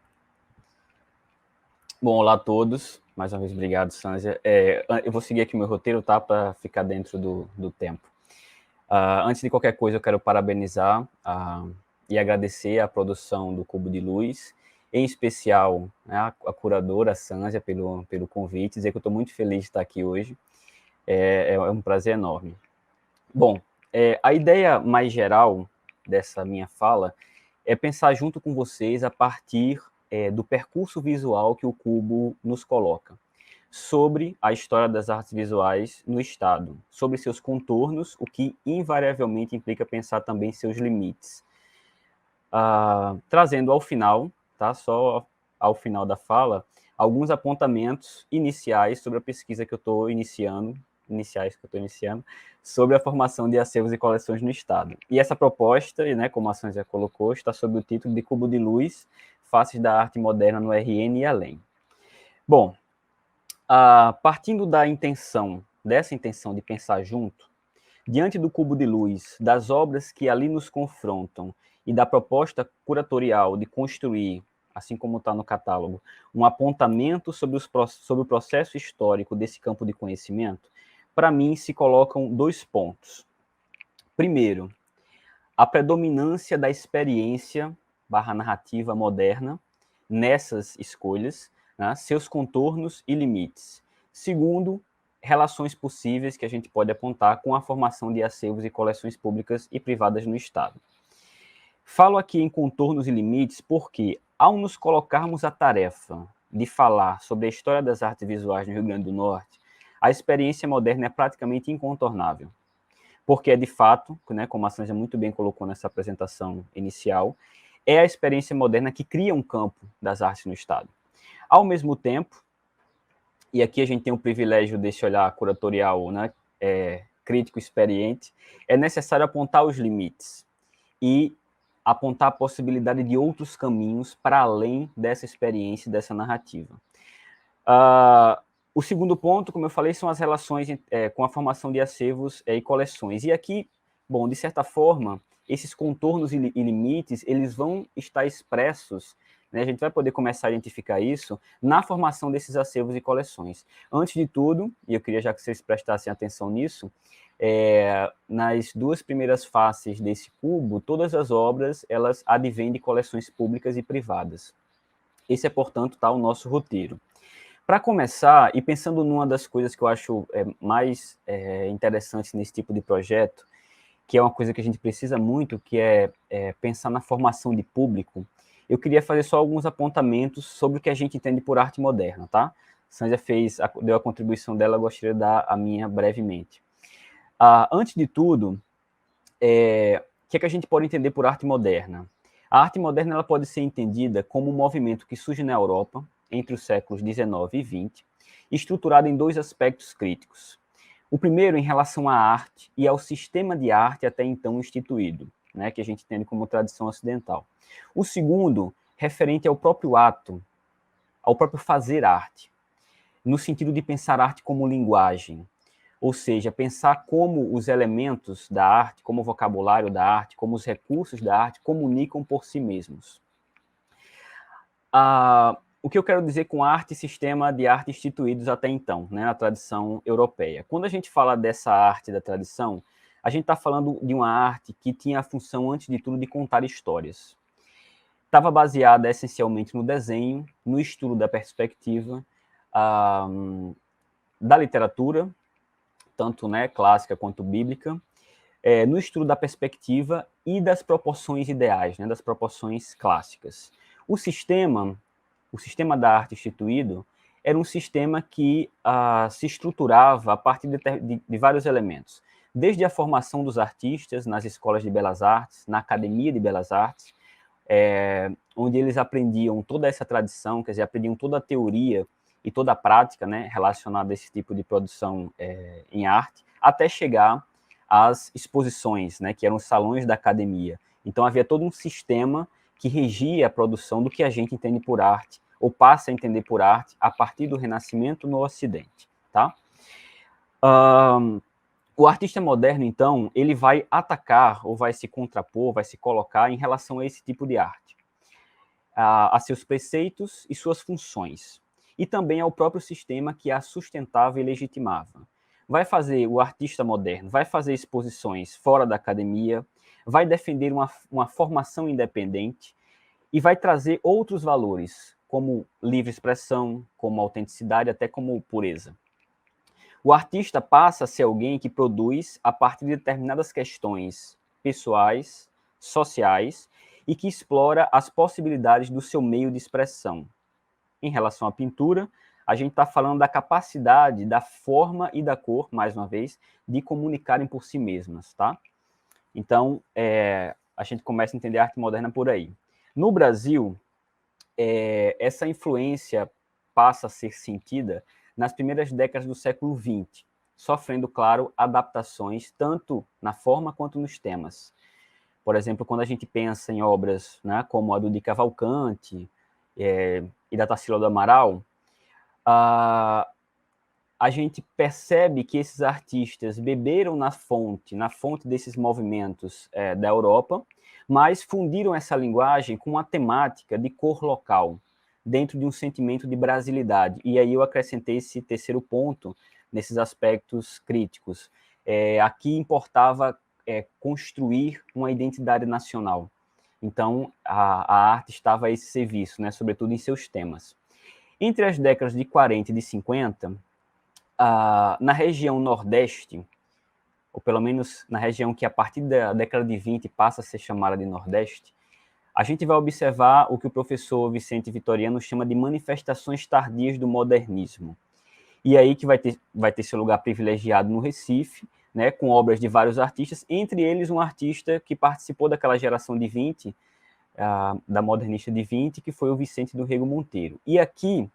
Bom, olá a todos. Mais uma vez, obrigado, Sânzia. Eu vou seguir aqui o meu roteiro, tá? Para ficar dentro do tempo. Antes de qualquer coisa, eu quero parabenizar e agradecer a produção do Cubo de Luz, em especial, né, a curadora, a Sânzia, pelo convite, dizer que eu estou muito feliz de estar aqui hoje. É um prazer enorme. Bom, a ideia mais geral dessa minha fala é pensar junto com vocês a partir do percurso visual que o Cubo nos coloca, sobre a história das artes visuais no Estado, sobre seus contornos, o que invariavelmente implica pensar também seus limites. Trazendo ao final, tá, só ao final da fala, alguns apontamentos iniciais sobre a pesquisa que eu estou iniciando, sobre a formação de acervos e coleções no Estado. E essa proposta, né, como a Sânzia colocou, está sob o título de Cubo de Luz, Faces da Arte Moderna no RN e além. Bom, partindo dessa intenção de pensar junto, diante do Cubo de Luz, das obras que ali nos confrontam e da proposta curatorial de construir, assim como está no catálogo, um apontamento sobre o processo histórico desse campo de conhecimento, para mim se colocam 2 pontos. Primeiro, a predominância da experiência /narrativa moderna nessas escolhas, né, seus contornos e limites. Segundo, relações possíveis que a gente pode apontar com a formação de acervos e coleções públicas e privadas no Estado. Falo aqui em contornos e limites porque, ao nos colocarmos a tarefa de falar sobre a história das artes visuais no Rio Grande do Norte, a experiência moderna é praticamente incontornável. Porque é, de fato, né, como a Sânzia muito bem colocou nessa apresentação inicial, é a experiência moderna que cria um campo das artes no Estado. Ao mesmo tempo, e aqui a gente tem o privilégio desse olhar curatorial, né, crítico experiente, é necessário apontar os limites e apontar a possibilidade de outros caminhos para além dessa experiência, dessa narrativa. O segundo ponto, como eu falei, são as relações com a formação de acervos e coleções. E aqui, bom, de certa forma, esses contornos e limites, eles vão estar expressos, né, a gente vai poder começar a identificar isso na formação desses acervos e coleções. Antes de tudo, e eu queria já que vocês prestassem atenção nisso, nas 2 primeiras faces desse cubo, todas as obras, elas advêm de coleções públicas e privadas. Esse é, portanto, o nosso roteiro. Para começar, e pensando numa das coisas que eu acho mais interessantes nesse tipo de projeto, que é uma coisa que a gente precisa muito, que é pensar na formação de público, eu queria fazer só alguns apontamentos sobre o que a gente entende por arte moderna, tá? Sânzia deu a contribuição dela, eu gostaria de dar a minha brevemente. Antes de tudo, o que é que a gente pode entender por arte moderna? A arte moderna ela pode ser entendida como um movimento que surge na Europa, entre os séculos XIX e XX, estruturado em 2 aspectos críticos. O primeiro, em relação à arte e ao sistema de arte até então instituído, né, que a gente entende como tradição ocidental. O segundo, referente ao próprio ato, ao próprio fazer arte, no sentido de pensar arte como linguagem, ou seja, pensar como os elementos da arte, como o vocabulário da arte, como os recursos da arte comunicam por si mesmos. O que eu quero dizer com arte e sistema de arte instituídos até então, né, na tradição europeia. Quando a gente fala dessa arte da tradição, a gente está falando de uma arte que tinha a função, antes de tudo, de contar histórias. Estava baseada essencialmente no desenho, no estudo da perspectiva, da literatura, tanto, né, clássica quanto bíblica, no estudo da perspectiva e das proporções ideais, né, das proporções clássicas. O sistema da arte instituído era um sistema que se estruturava a partir de vários elementos, desde a formação dos artistas nas escolas de belas artes, na Academia de Belas Artes, onde eles aprendiam toda essa tradição, quer dizer, aprendiam toda a teoria e toda a prática, né, relacionada a esse tipo de produção em arte, até chegar às exposições, né, que eram os salões da academia. Então havia todo um sistema que regia a produção do que a gente entende por arte, ou passa a entender por arte, a partir do Renascimento no Ocidente, tá? O artista moderno, então, ele vai atacar, ou vai se contrapor, vai se colocar em relação a esse tipo de arte, a seus preceitos e suas funções, e também ao próprio sistema que a sustentava e legitimava. Vai fazer, o artista moderno vai fazer exposições fora da academia, vai defender uma formação independente e vai trazer outros valores, como livre expressão, como autenticidade, até como pureza. O artista passa a ser alguém que produz a partir de determinadas questões pessoais, sociais, e que explora as possibilidades do seu meio de expressão. Em relação à pintura, a gente está falando da capacidade da forma e da cor, mais uma vez, de comunicarem por si mesmas, tá? Então, a gente começa a entender a arte moderna por aí. No Brasil, essa influência passa a ser sentida nas primeiras décadas do século XX, sofrendo, claro, adaptações tanto na forma quanto nos temas. Por exemplo, quando a gente pensa em obras, né, como a do Di Cavalcanti e da Tarsila do Amaral, a gente percebe que esses artistas beberam na fonte desses movimentos da Europa, mas fundiram essa linguagem com uma temática de cor local, dentro de um sentimento de brasilidade. E aí eu acrescentei esse terceiro ponto nesses aspectos críticos. Aqui importava construir uma identidade nacional. Então, a arte estava a esse serviço, né, sobretudo em seus temas. Entre as décadas de 40 e de 50, na região Nordeste, ou pelo menos na região que a partir da década de 20 passa a ser chamada de Nordeste, a gente vai observar o que o professor Vicente Vitoriano chama de manifestações tardias do modernismo. E aí que vai ter seu lugar privilegiado no Recife, né, com obras de vários artistas, entre eles um artista que participou daquela geração de 20, da modernista de 20, que foi o Vicente do Rego Monteiro. E aqui,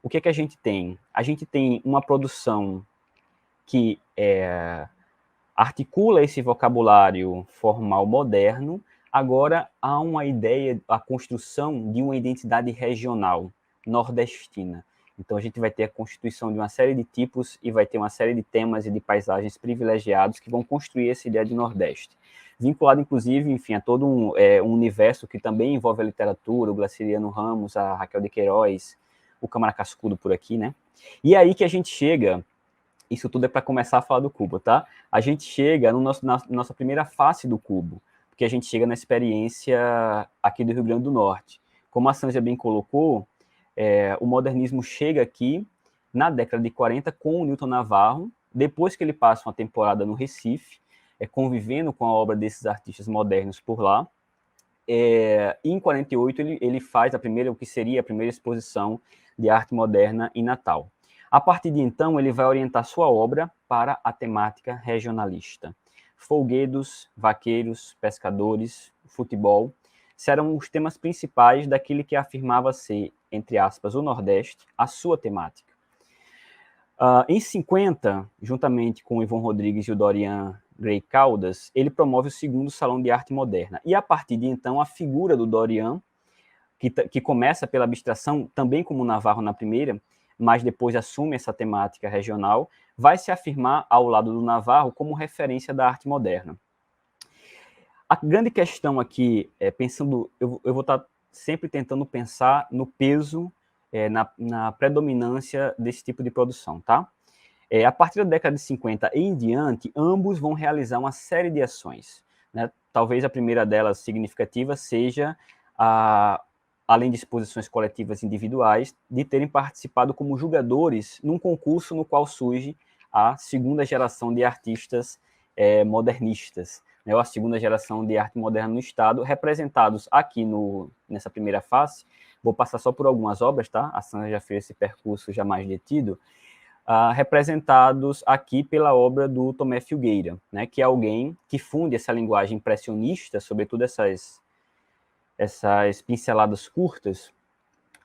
o que é que a gente tem? A gente tem uma produção que articula esse vocabulário formal moderno. Agora há uma ideia, a construção de uma identidade regional nordestina. Então a gente vai ter a constituição de uma série de tipos e vai ter uma série de temas e de paisagens privilegiados que vão construir essa ideia de Nordeste. Vinculado, inclusive, enfim, a todo um universo que também envolve a literatura, o Graciliano Ramos, a Raquel de Queiroz, o Câmara Cascudo por aqui, né? E aí que a gente chega, isso tudo é para começar a falar do cubo, tá? A gente chega na nossa primeira face do cubo, porque a gente chega na experiência aqui do Rio Grande do Norte. Como a Sanja bem colocou, o modernismo chega aqui na década de 40 com o Newton Navarro, depois que ele passa uma temporada no Recife, convivendo com a obra desses artistas modernos por lá. E em 48 ele faz o que seria a primeira exposição de arte moderna em Natal. A partir de então, ele vai orientar sua obra para a temática regionalista. Folguedos, vaqueiros, pescadores, futebol, serão os temas principais daquele que afirmava ser, entre aspas, o Nordeste, a sua temática. Em 50, juntamente com o Ivon Rodrigues e o Dorian Gray Caldas, ele promove o segundo Salão de Arte Moderna. E a partir de então, a figura do Dorian, que começa pela abstração, também como Navarro na primeira, mas depois assume essa temática regional, vai se afirmar ao lado do Navarro como referência da arte moderna. A grande questão aqui, eu vou estar sempre tentando pensar no peso, na predominância desse tipo de produção, tá? A partir da década de 50 em diante, ambos vão realizar uma série de ações, né? Talvez a primeira delas significativa seja, além de exposições coletivas individuais, de terem participado como julgadores num concurso no qual surge a segunda geração de artistas modernistas, né, ou a segunda geração de arte moderna no Estado, representados aqui nessa primeira face vou passar só por algumas obras, tá? A Sandra já fez esse percurso já mais detido, representados aqui pela obra do Tomé Filgueira, né, que é alguém que funde essa linguagem impressionista, sobretudo essas pinceladas curtas,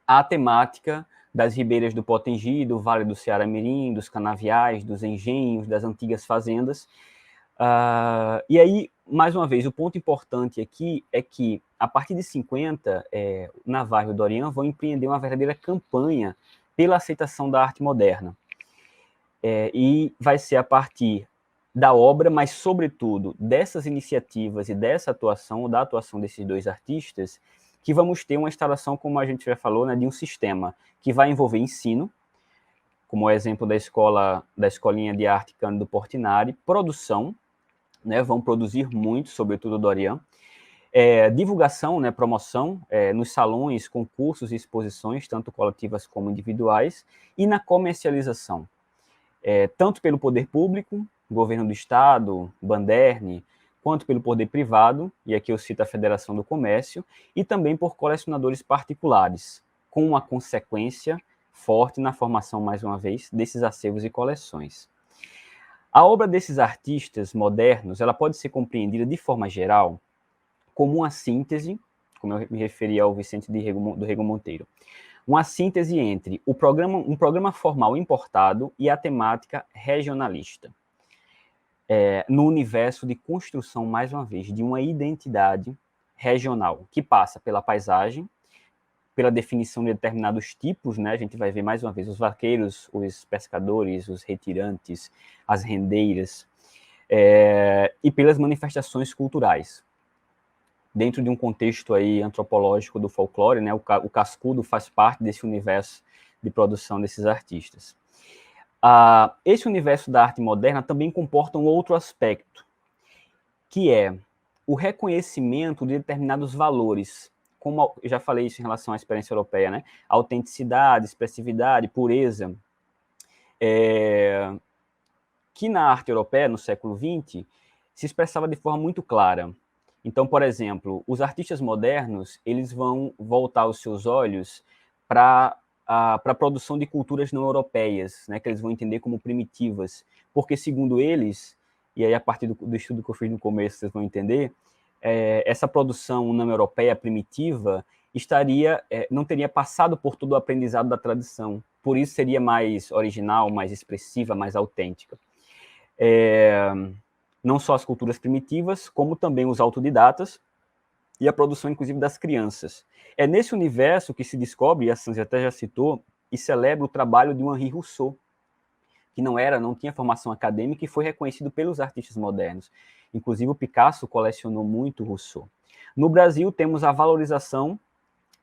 à temática das ribeiras do Potengi, do Vale do Ceará-Mirim, dos canaviais, dos engenhos, das antigas fazendas. E aí, mais uma vez, o ponto importante aqui é que, a partir de 50, Navarro e Dorian vão empreender uma verdadeira campanha pela aceitação da arte moderna. E vai ser a partir da obra, mas, sobretudo, dessas iniciativas e dessa atuação, da atuação desses dois artistas, que vamos ter uma instalação, como a gente já falou, né, de um sistema que vai envolver ensino, como o exemplo da Escolinha de Arte Cândido Portinari, produção, né, vão produzir muito, sobretudo Dorian, divulgação, né, promoção, nos salões, concursos e exposições, tanto coletivas como individuais, e na comercialização, tanto pelo poder público, governo do Estado, Banderne, quanto pelo poder privado, e aqui eu cito a Federação do Comércio, e também por colecionadores particulares, com uma consequência forte na formação, mais uma vez, desses acervos e coleções. A obra desses artistas modernos, ela pode ser compreendida de forma geral como uma síntese, como eu me referi ao Vicente do Rego Monteiro, uma síntese entre um programa formal importado e a temática regionalista, no universo de construção, mais uma vez, de uma identidade regional, que passa pela paisagem, pela definição de determinados tipos, né? A gente vai ver, mais uma vez, os vaqueiros, os pescadores, os retirantes, as rendeiras, e pelas manifestações culturais. Dentro de um contexto aí antropológico do folclore, né? O cascudo faz parte desse universo de produção desses artistas. Esse universo da arte moderna também comporta um outro aspecto, que é o reconhecimento de determinados valores, como eu já falei isso em relação à experiência europeia, né? Autenticidade, expressividade, pureza, que na arte europeia, no século XX, se expressava de forma muito clara. Então, por exemplo, os artistas modernos, eles vão voltar os seus olhos para a produção de culturas não europeias, né, que eles vão entender como primitivas, porque, segundo eles, e aí a partir do estudo que eu fiz no começo, vocês vão entender, essa produção não europeia primitiva não teria passado por todo o aprendizado da tradição, por isso seria mais original, mais expressiva, mais autêntica. Não só as culturas primitivas, como também os autodidatas e a produção, inclusive, das crianças. É nesse universo que se descobre, e a Sanji até já citou, e celebra o trabalho de Henri Rousseau, que não tinha formação acadêmica e foi reconhecido pelos artistas modernos. Inclusive, o Picasso colecionou muito Rousseau. No Brasil, temos a valorização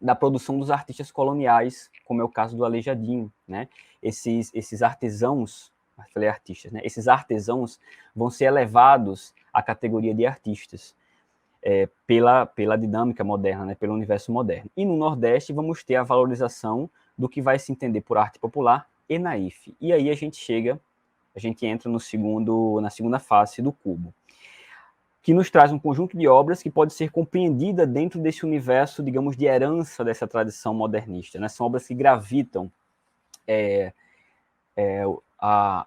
da produção dos artistas coloniais, como é o caso do Aleijadinho, né? Esses artesãos, falei artistas, né? Esses artesãos vão ser elevados à categoria de artistas pela dinâmica moderna, né? Pelo universo moderno. E no Nordeste vamos ter a valorização do que vai se entender por arte popular e naif. E aí a gente entra na segunda fase do cubo, que nos traz um conjunto de obras que pode ser compreendida dentro desse universo, digamos, de herança dessa tradição modernista, né? São obras que gravitam a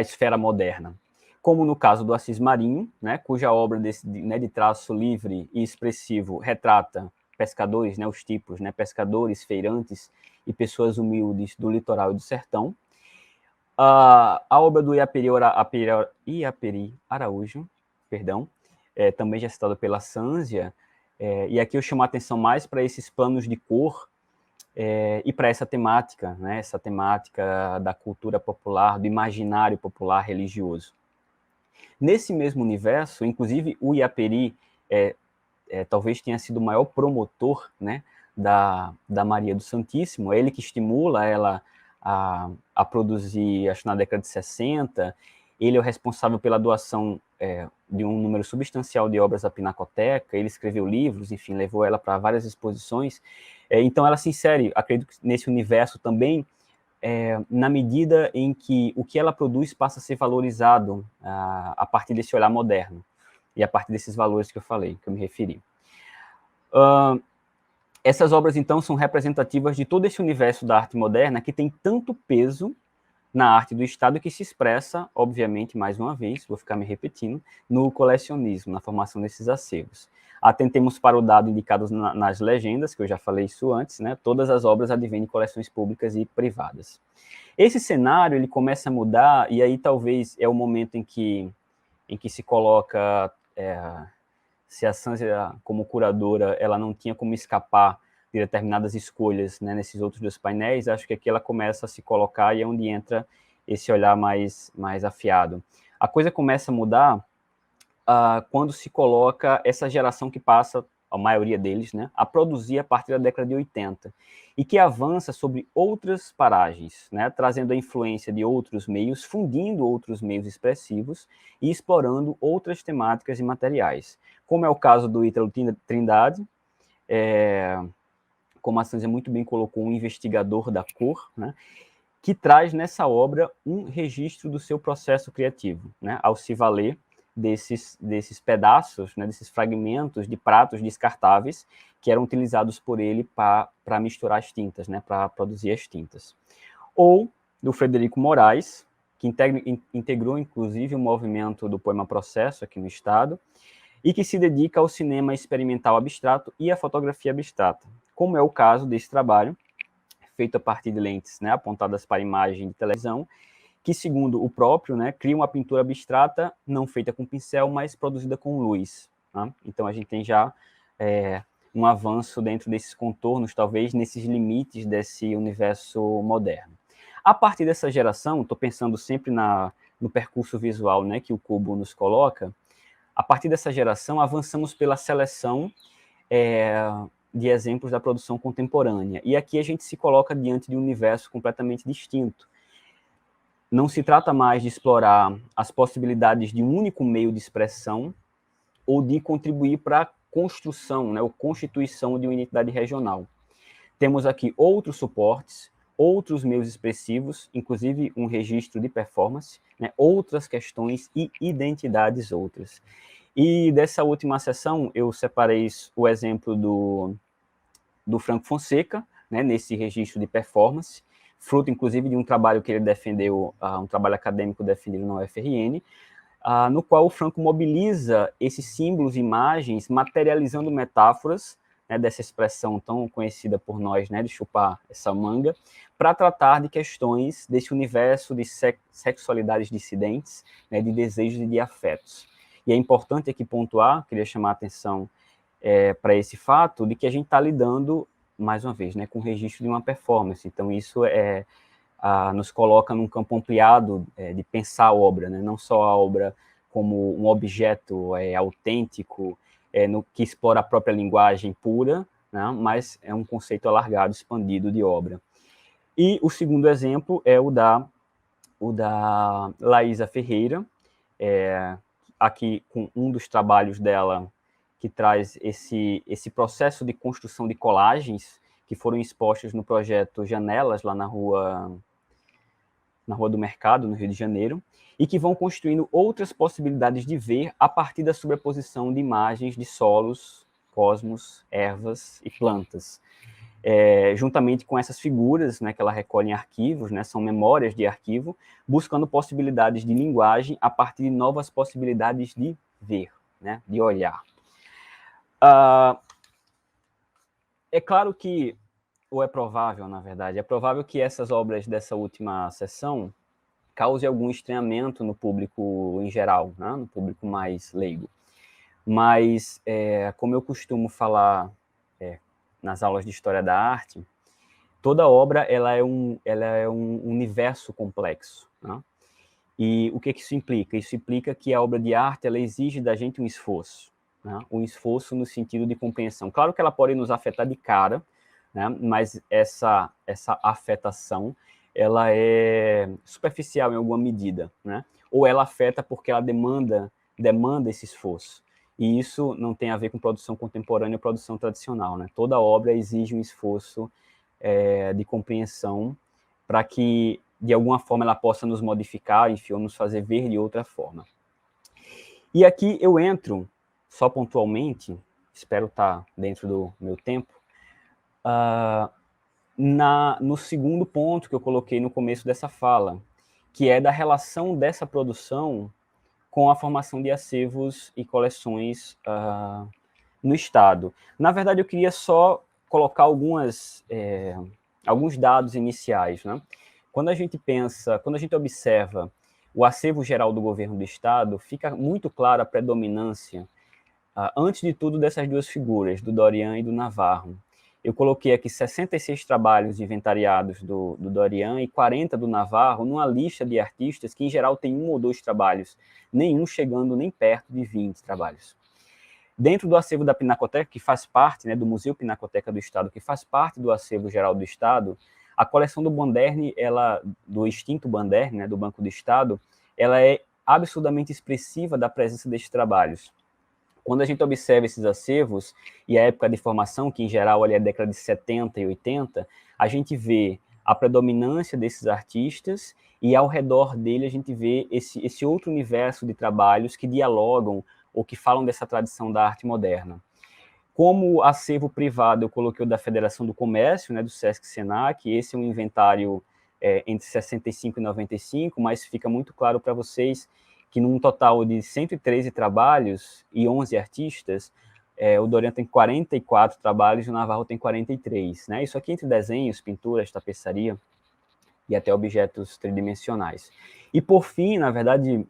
esfera moderna, como no caso do Assis Marinho, né, cuja obra de traço livre e expressivo retrata pescadores, né, os tipos, né, pescadores, feirantes e pessoas humildes do litoral e do sertão. A obra do Iaperi Araújo, também já citada pela Sânzia, e aqui eu chamo a atenção mais para esses planos de cor e para essa temática, né, essa temática da cultura popular, do imaginário popular religioso. Nesse mesmo universo, inclusive o Iaperi talvez tenha sido o maior promotor, né, da Maria do Santíssimo, é ele que estimula ela a produzir, acho na década de 60, ele é o responsável pela doação de um número substancial de obras à Pinacoteca, ele escreveu livros, enfim, levou ela para várias exposições, então ela se insere, acredito, nesse universo também, na medida em que o que ela produz passa a ser valorizado a partir desse olhar moderno, e a partir desses valores que eu falei, que eu me referi. Essas obras, então, são representativas de todo esse universo da arte moderna que tem tanto peso na arte do Estado que se expressa, obviamente, mais uma vez, vou ficar me repetindo, no colecionismo, na formação desses acervos. Atentemos para o dado indicado nas legendas, que eu já falei isso antes, né? Todas as obras advêm de coleções públicas e privadas. Esse cenário, ele começa a mudar, e aí talvez é o momento em que se coloca... se a Sanzia, como curadora, ela não tinha como escapar de determinadas escolhas, né, nesses outros 2 painéis, acho que aqui ela começa a se colocar e é onde entra esse olhar mais afiado. A coisa começa a mudar quando se coloca essa geração que passa, a maioria deles, né, a produzir a partir da década de 80, e que avança sobre outras paragens, né, trazendo a influência de outros meios, fundindo outros meios expressivos e explorando outras temáticas e materiais, como é o caso do Ítalo Trindade, como a Sanzia muito bem colocou, um investigador da cor, né, que traz nessa obra um registro do seu processo criativo, né, ao se valer desses pedaços, né, desses fragmentos de pratos descartáveis que eram utilizados por ele para misturar as tintas, né, para produzir as tintas. Ou do Frederico Moraes, que integrou, inclusive, o movimento do poema Processo aqui no Estado, e que se dedica ao cinema experimental abstrato e à fotografia abstrata, como é o caso desse trabalho, feito a partir de lentes, né, apontadas para imagem de televisão, que, segundo o próprio, né, cria uma pintura abstrata não feita com pincel, mas produzida com luz. Né? Então, a gente tem já um avanço dentro desses contornos, talvez nesses limites desse universo moderno. A partir dessa geração, estou pensando sempre no percurso visual, né, que o Cubo nos coloca. A partir dessa geração, avançamos pela seleção de exemplos da produção contemporânea. E aqui a gente se coloca diante de um universo completamente distinto. Não se trata mais de explorar as possibilidades de um único meio de expressão ou de contribuir para a construção, né, ou constituição de uma identidade regional. Temos aqui outros suportes, outros meios expressivos, inclusive um registro de performance, né, outras questões e identidades outras. E dessa última sessão, eu separei o exemplo do Franco Fonseca, né, nesse registro de performance, fruto, inclusive, de um trabalho que ele defendeu, um trabalho acadêmico defendido na UFRN, no qual o Franco mobiliza esses símbolos e imagens, materializando metáforas, né, dessa expressão tão conhecida por nós, né, de chupar essa manga, para tratar de questões desse universo de sexualidades dissidentes, né, de desejos e de afetos. E é importante aqui pontuar, queria chamar a atenção para esse fato, de que a gente está lidando, mais uma vez, né, com o registro de uma performance. Então, isso nos coloca num campo ampliado de pensar a obra, né, não só a obra como um objeto autêntico, que explora a própria linguagem pura, né, mas é um conceito alargado, expandido de obra. E o segundo exemplo é o da Laísa Ferreira, aqui com um dos trabalhos dela, que traz esse processo de construção de colagens que foram expostas no projeto Janelas, lá na Rua do Mercado, no Rio de Janeiro, e que vão construindo outras possibilidades de ver a partir da sobreposição de imagens de solos, cosmos, ervas e plantas. Juntamente com essas figuras, né, que ela recolhe em arquivos, né, são memórias de arquivo, buscando possibilidades de linguagem a partir de novas possibilidades de ver, né, de olhar. É claro que, ou é provável, na verdade, é provável que essas obras dessa última sessão causem algum estranhamento no público em geral, né, no público mais leigo. Mas, como eu costumo falar nas aulas de História da Arte, toda obra ela é um universo complexo. Né? E o que isso implica? Isso implica que a obra de arte ela exige da gente um esforço. Né? Um esforço no sentido de compreensão. Claro que ela pode nos afetar de cara, né? Mas essa afetação ela é superficial em alguma medida. Né? Ou ela afeta porque ela demanda esse esforço. E isso não tem a ver com produção contemporânea ou produção tradicional. Né? Toda obra exige um esforço de compreensão para que, de alguma forma, ela possa nos modificar, enfim, ou nos fazer ver de outra forma. E aqui eu entro, só pontualmente, espero estar dentro do meu tempo, no segundo ponto que eu coloquei no começo dessa fala, que é da relação dessa produção com a formação de acervos e coleções no Estado. Na verdade, eu queria só colocar alguns dados iniciais, né? Quando a gente observa o acervo geral do governo do Estado, fica muito clara a predominância, antes de tudo, dessas duas figuras, do Dorian e do Navarro. Eu coloquei aqui 66 trabalhos inventariados do Dorian e 40 do Navarro, numa lista de artistas que, em geral, tem 1 ou 2 trabalhos, nenhum chegando nem perto de 20 trabalhos. Dentro do acervo da Pinacoteca, que faz parte, né, do Museu Pinacoteca do Estado, que faz parte do acervo geral do Estado, a coleção do Banderne, do extinto Banderne, né, do Banco do Estado, ela é absurdamente expressiva da presença desses trabalhos. Quando a gente observa esses acervos, e a época de formação, que em geral é a década de 70 e 80, a gente vê a predominância desses artistas, e ao redor dele a gente vê esse outro universo de trabalhos que dialogam ou que falam dessa tradição da arte moderna. Como acervo privado, eu coloquei o da Federação do Comércio, né, do Sesc-Senac, esse é um inventário entre 65 e 95, mas fica muito claro para vocês que num total de 113 trabalhos e 11 artistas, o Dorian tem 44 trabalhos e o Navarro tem 43. Né? Isso aqui entre desenhos, pinturas, tapeçaria e até objetos tridimensionais. E por fim, na verdade,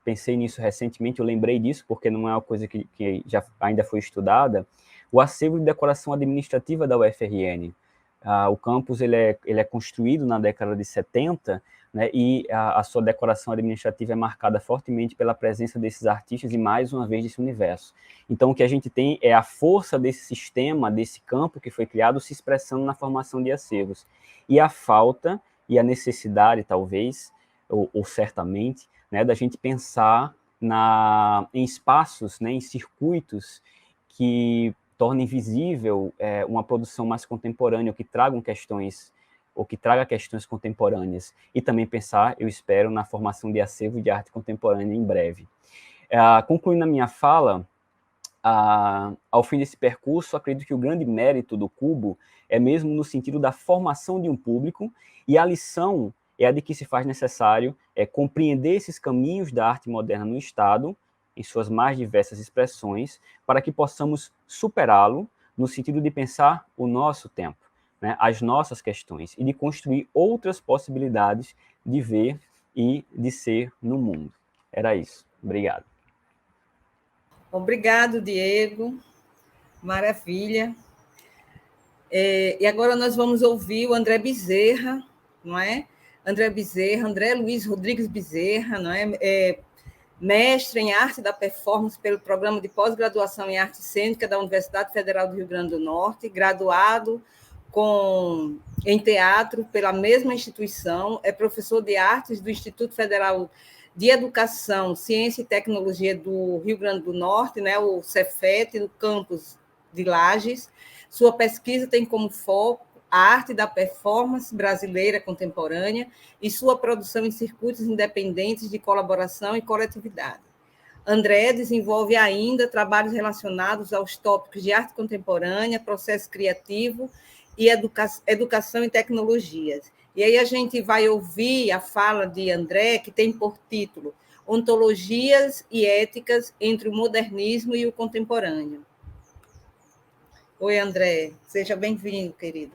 pensei nisso recentemente, eu lembrei disso, porque não é uma coisa que ainda foi estudada, o acervo de decoração administrativa da UFRN. O campus ele é construído na década de 70, né, e a sua decoração administrativa é marcada fortemente pela presença desses artistas e, mais uma vez, desse universo. Então, o que a gente tem é a força desse sistema, desse campo que foi criado, se expressando na formação de acervos. E a falta e a necessidade, talvez, ou certamente, né, da gente pensar em espaços, né, em circuitos que tornem visível uma produção mais contemporânea, ou que traga questões contemporâneas, e também pensar, eu espero, na formação de acervo de arte contemporânea em breve. Concluindo a minha fala, ao fim desse percurso, acredito que o grande mérito do Cubo é mesmo no sentido da formação de um público, e a lição é a de que se faz necessário compreender esses caminhos da arte moderna no Estado, em suas mais diversas expressões, para que possamos superá-lo no sentido de pensar o nosso tempo, né, as nossas questões, e de construir outras possibilidades de ver e de ser no mundo. Era isso. Obrigado. Obrigado, Diego. Maravilha. E agora nós vamos ouvir o André Bezerra, não é? André Luiz Rodrigues Bezerra, não é? Mestre em Arte da Performance pelo Programa de Pós-Graduação em Arte Cênica da Universidade Federal do Rio Grande do Norte, graduado em teatro pela mesma instituição, é professor de artes do Instituto Federal de Educação, Ciência e Tecnologia do Rio Grande do Norte, né, o Cefet, no campus de Lages. Sua pesquisa tem como foco a arte da performance brasileira contemporânea e sua produção em circuitos independentes de colaboração e coletividade. André desenvolve ainda trabalhos relacionados aos tópicos de arte contemporânea, processo criativo e educação e tecnologias. E aí a gente vai ouvir a fala de André, que tem por título Ontologias e Éticas entre o Modernismo e o Contemporâneo. Oi, André. Seja bem-vindo, querido.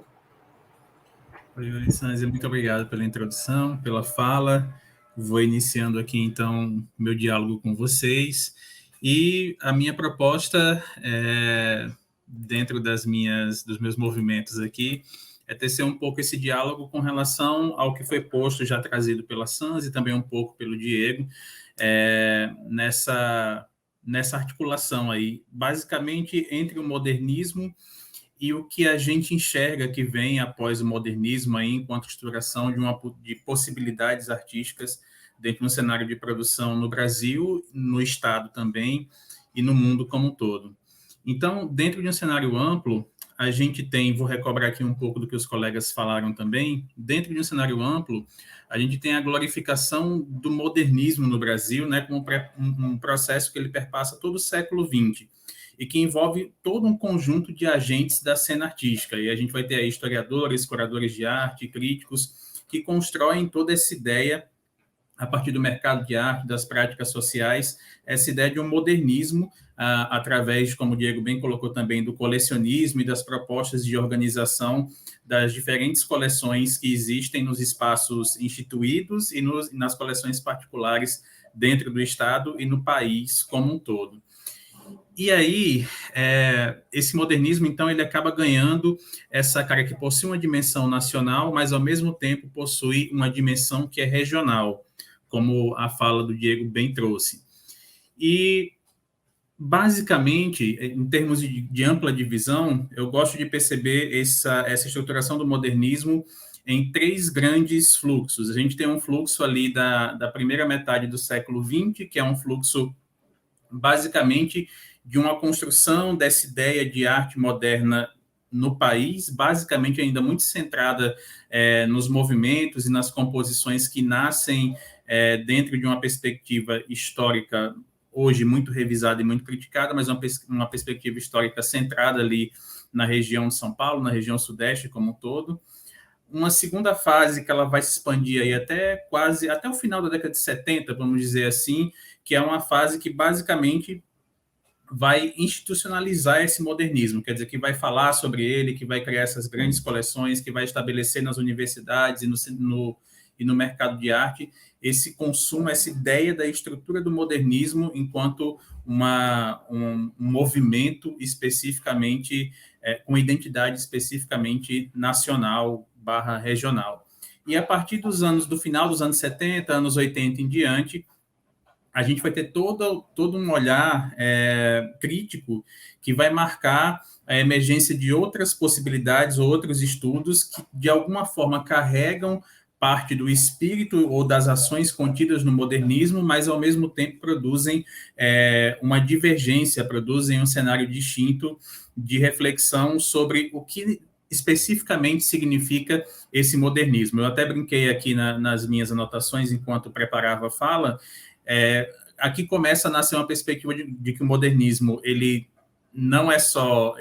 Oi, Sanzia, muito obrigado pela introdução, pela fala. Vou iniciando aqui, então, meu diálogo com vocês. E a minha proposta, dentro dos meus movimentos aqui, é tecer um pouco esse diálogo com relação ao que foi posto, já trazido pela Sanzia e também um pouco pelo Diego, nessa articulação aí, basicamente entre o modernismo e o que a gente enxerga que vem após o modernismo aí, enquanto estruturação de possibilidades artísticas dentro do cenário de produção no Brasil, no Estado também e no mundo como um todo. Então, dentro de um cenário amplo, a gente tem, vou recobrar aqui um pouco do que os colegas falaram também, dentro de um cenário amplo, a gente tem a glorificação do modernismo no Brasil, né, como um processo que ele perpassa todo o século XX. e que envolve todo um conjunto de agentes da cena artística. E a gente vai ter aí historiadores, curadores de arte, críticos, que constroem toda essa ideia a partir do mercado de arte, das práticas sociais, essa ideia de um modernismo, através, como o Diego bem colocou também, do colecionismo e das propostas de organização das diferentes coleções que existem nos espaços instituídos e nas coleções particulares dentro do Estado e no país como um todo. E aí, esse modernismo, então, ele acaba ganhando essa cara que possui uma dimensão nacional, mas, ao mesmo tempo, possui uma dimensão que é regional, como a fala do Diego bem trouxe. E, basicamente, em termos de ampla divisão, eu gosto de perceber essa estruturação do modernismo em 3 grandes fluxos. A gente tem um fluxo ali da primeira metade do século XX, que é um fluxo, basicamente, de uma construção dessa ideia de arte moderna no país, basicamente ainda muito centrada nos movimentos e nas composições que nascem dentro de uma perspectiva histórica, hoje muito revisada e muito criticada, mas uma perspectiva histórica centrada ali na região de São Paulo, na região sudeste como um todo. Uma segunda fase que ela vai se expandir aí até o final da década de 70, vamos dizer assim, que é uma fase que basicamente vai institucionalizar esse modernismo, quer dizer, que vai falar sobre ele, que vai criar essas grandes coleções, que vai estabelecer nas universidades e no mercado de arte esse consumo, essa ideia da estrutura do modernismo enquanto um movimento especificamente, com identidade especificamente nacional / regional. E a partir do final dos anos 70, anos 80 em diante, a gente vai ter todo um olhar crítico que vai marcar a emergência de outras possibilidades, outros estudos que, de alguma forma, carregam parte do espírito ou das ações contidas no modernismo, mas, ao mesmo tempo, produzem uma divergência, produzem um cenário distinto de reflexão sobre o que especificamente significa esse modernismo. Eu até brinquei aqui nas minhas anotações, enquanto preparava a fala. Aqui começa a nascer uma perspectiva de que o modernismo ele não é só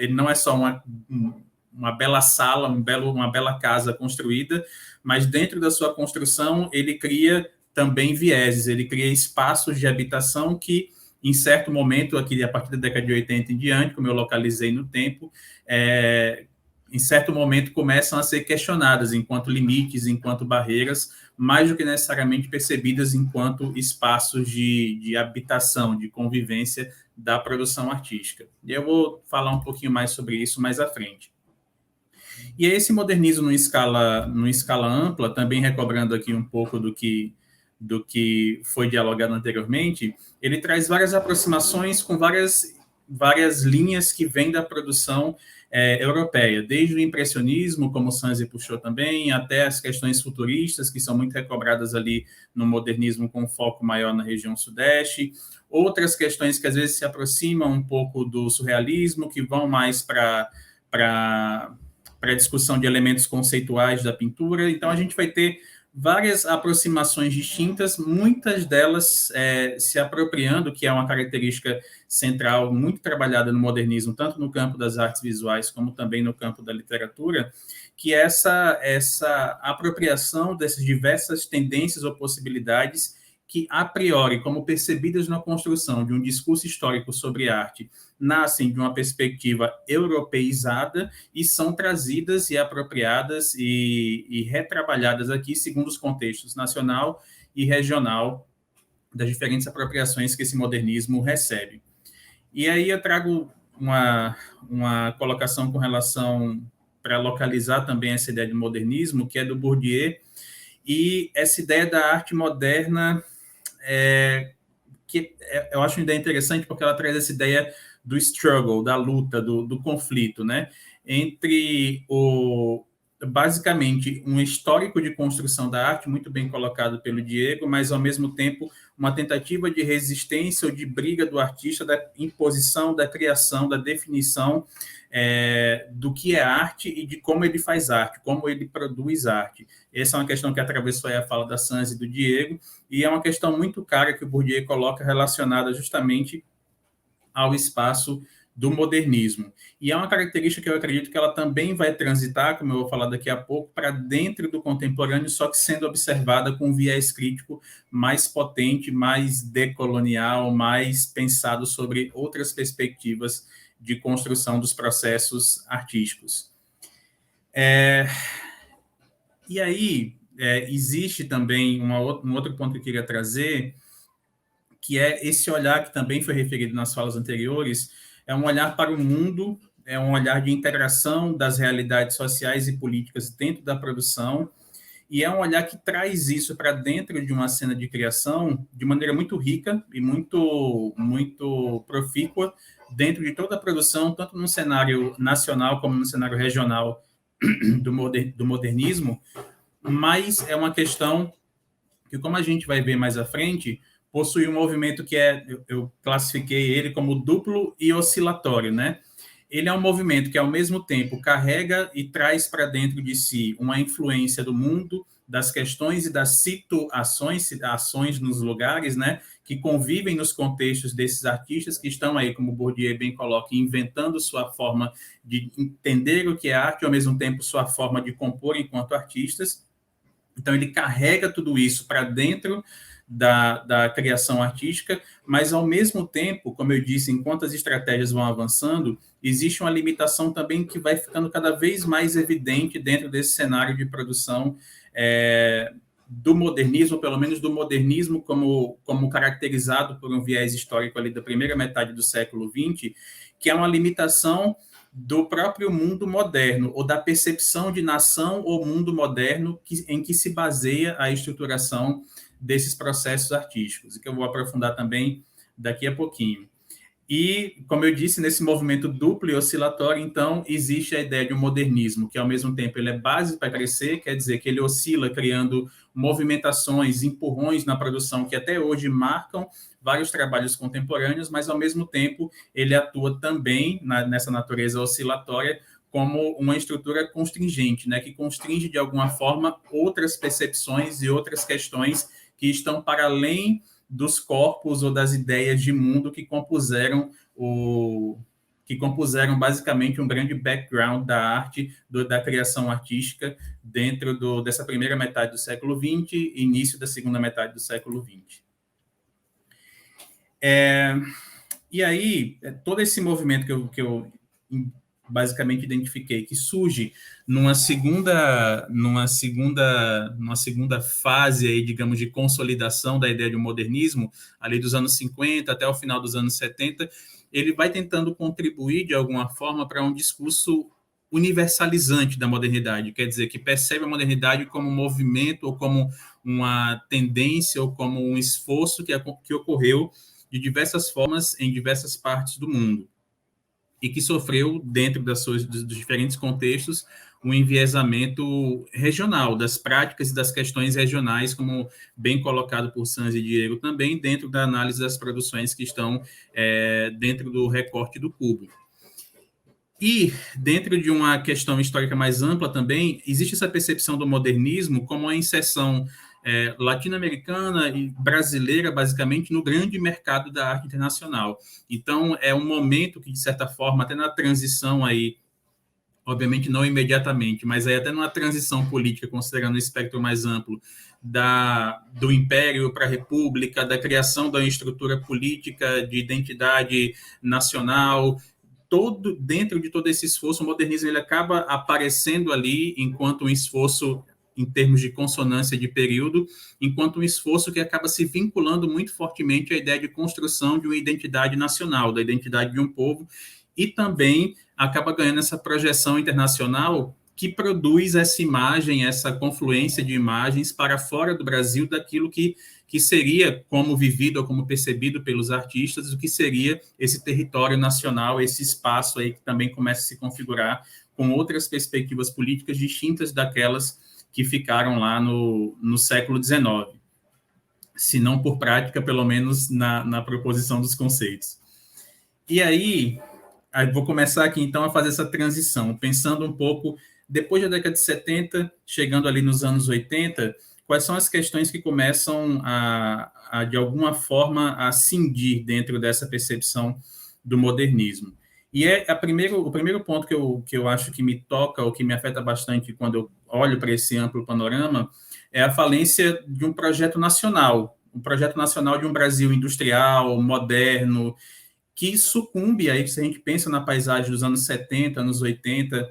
uma bela sala, uma bela casa construída, mas dentro da sua construção ele cria também vieses, ele cria espaços de habitação que, em certo momento, aqui a partir da década de 80 em diante, como eu localizei no tempo, em certo momento começam a ser questionadas enquanto limites, enquanto barreiras, mais do que necessariamente percebidas enquanto espaços de habitação, de convivência da produção artística. E eu vou falar um pouquinho mais sobre isso mais à frente. E esse modernismo numa escala ampla, também recobrando aqui um pouco do que foi dialogado anteriormente, ele traz várias aproximações com várias linhas que vêm da produção europeia, desde o impressionismo, como o Sanzi puxou também, até as questões futuristas, que são muito recobradas ali no modernismo com foco maior na região sudeste, outras questões que às vezes se aproximam um pouco do surrealismo, que vão mais para a discussão de elementos conceituais da pintura. Então, a gente vai ter várias aproximações distintas, muitas delas se apropriando, que é uma característica central muito trabalhada no modernismo, tanto no campo das artes visuais como também no campo da literatura, que é essa apropriação dessas diversas tendências ou possibilidades que, a priori, como percebidas na construção de um discurso histórico sobre arte, nascem de uma perspectiva europeizada e são trazidas e apropriadas e retrabalhadas aqui segundo os contextos nacional e regional das diferentes apropriações que esse modernismo recebe. E aí eu trago uma colocação com relação para localizar também essa ideia de modernismo, que é do Bourdieu, e essa ideia da arte moderna, que eu acho uma ideia interessante porque ela traz essa ideia do struggle, da luta, do conflito, né? Entre basicamente um histórico de construção da arte, muito bem colocado pelo Diego, mas, ao mesmo tempo, uma tentativa de resistência ou de briga do artista, da imposição, da criação, da definição do que é arte e de como ele faz arte, como ele produz arte. Essa é uma questão que atravessou a fala da Sanzi e do Diego, e é uma questão muito cara que o Bourdieu coloca relacionada justamente ao espaço do modernismo. E é uma característica que eu acredito que ela também vai transitar, como eu vou falar daqui a pouco, para dentro do contemporâneo, só que sendo observada com um viés crítico mais potente, mais decolonial, mais pensado sobre outras perspectivas de construção dos processos artísticos. E aí, existe também um outro ponto que eu queria trazer, que é esse olhar que também foi referido nas falas anteriores, é um olhar para o mundo, é um olhar de integração das realidades sociais e políticas dentro da produção, e é um olhar que traz isso para dentro de uma cena de criação de maneira muito rica e muito, muito profícua dentro de toda a produção, tanto no cenário nacional como no cenário regional do modernismo, mas é uma questão que, como a gente vai ver mais à frente, possui um movimento que eu classifiquei ele como duplo e oscilatório, né? Ele é um movimento que, ao mesmo tempo, carrega e traz para dentro de si uma influência do mundo, das questões e das ações nos lugares, né? Que convivem nos contextos desses artistas que estão aí, como Bourdieu bem coloca, inventando sua forma de entender o que é arte, ao mesmo tempo sua forma de compor enquanto artistas. Então, ele carrega tudo isso para dentro da criação artística, mas, ao mesmo tempo, como eu disse, enquanto as estratégias vão avançando, existe uma limitação também que vai ficando cada vez mais evidente dentro desse cenário de produção do modernismo, pelo menos do modernismo como caracterizado por um viés histórico ali da primeira metade do século XX, que é uma limitação do próprio mundo moderno, ou da percepção de nação ou mundo moderno em que se baseia a estruturação desses processos artísticos, e que eu vou aprofundar também daqui a pouquinho. E, como eu disse, nesse movimento duplo e oscilatório, então, existe a ideia de um modernismo, que, ao mesmo tempo, ele é base para crescer, quer dizer que ele oscila, criando movimentações, empurrões na produção que até hoje marcam vários trabalhos contemporâneos, mas, ao mesmo tempo, ele atua também nessa natureza oscilatória como uma estrutura constringente, né, que constringe, de alguma forma, outras percepções e outras questões que estão para além dos corpos ou das ideias de mundo que compuseram basicamente um grande background da arte, da criação artística dentro dessa primeira metade do século XX e início da segunda metade do século XX. E aí, todo esse movimento que eu basicamente identifiquei, que surge numa segunda fase aí, digamos, de consolidação da ideia de um modernismo, ali dos anos 50 até o final dos anos 70, ele vai tentando contribuir de alguma forma para um discurso universalizante da modernidade, quer dizer, que percebe a modernidade como um movimento ou como uma tendência ou como um esforço que ocorreu de diversas formas em diversas partes do mundo, e que sofreu, dentro dos diferentes contextos, um enviesamento regional, das práticas e das questões regionais, como bem colocado por Sanz e Diego também, dentro da análise das produções que estão dentro do recorte do público. E, dentro de uma questão histórica mais ampla também, existe essa percepção do modernismo como uma inserção latino-americana e brasileira, basicamente, no grande mercado da arte internacional. Então, é um momento que, de certa forma, até na transição aí, obviamente não imediatamente, mas aí até numa transição política, considerando o espectro mais amplo, do Império para a República, da criação da estrutura política de identidade nacional, dentro de todo esse esforço, o modernismo ele acaba aparecendo ali enquanto um esforço em termos de consonância de período, enquanto um esforço que acaba se vinculando muito fortemente à ideia de construção de uma identidade nacional, da identidade de um povo, e também acaba ganhando essa projeção internacional que produz essa imagem, essa confluência de imagens para fora do Brasil daquilo que seria como vivido ou como percebido pelos artistas, o que seria esse território nacional, esse espaço aí que também começa a se configurar com outras perspectivas políticas distintas daquelas que ficaram lá no século XIX, se não por prática, pelo menos na proposição dos conceitos. E aí vou começar aqui, então, a fazer essa transição, pensando um pouco, depois da década de 70, chegando ali nos anos 80, quais são as questões que começam de alguma forma, a cindir dentro dessa percepção do modernismo. E o primeiro ponto que eu acho que me toca, ou que me afeta bastante quando eu olho para esse amplo panorama, é a falência de um projeto nacional de um Brasil industrial, moderno, que sucumbe aí, se a gente pensa na paisagem dos anos 70, anos 80,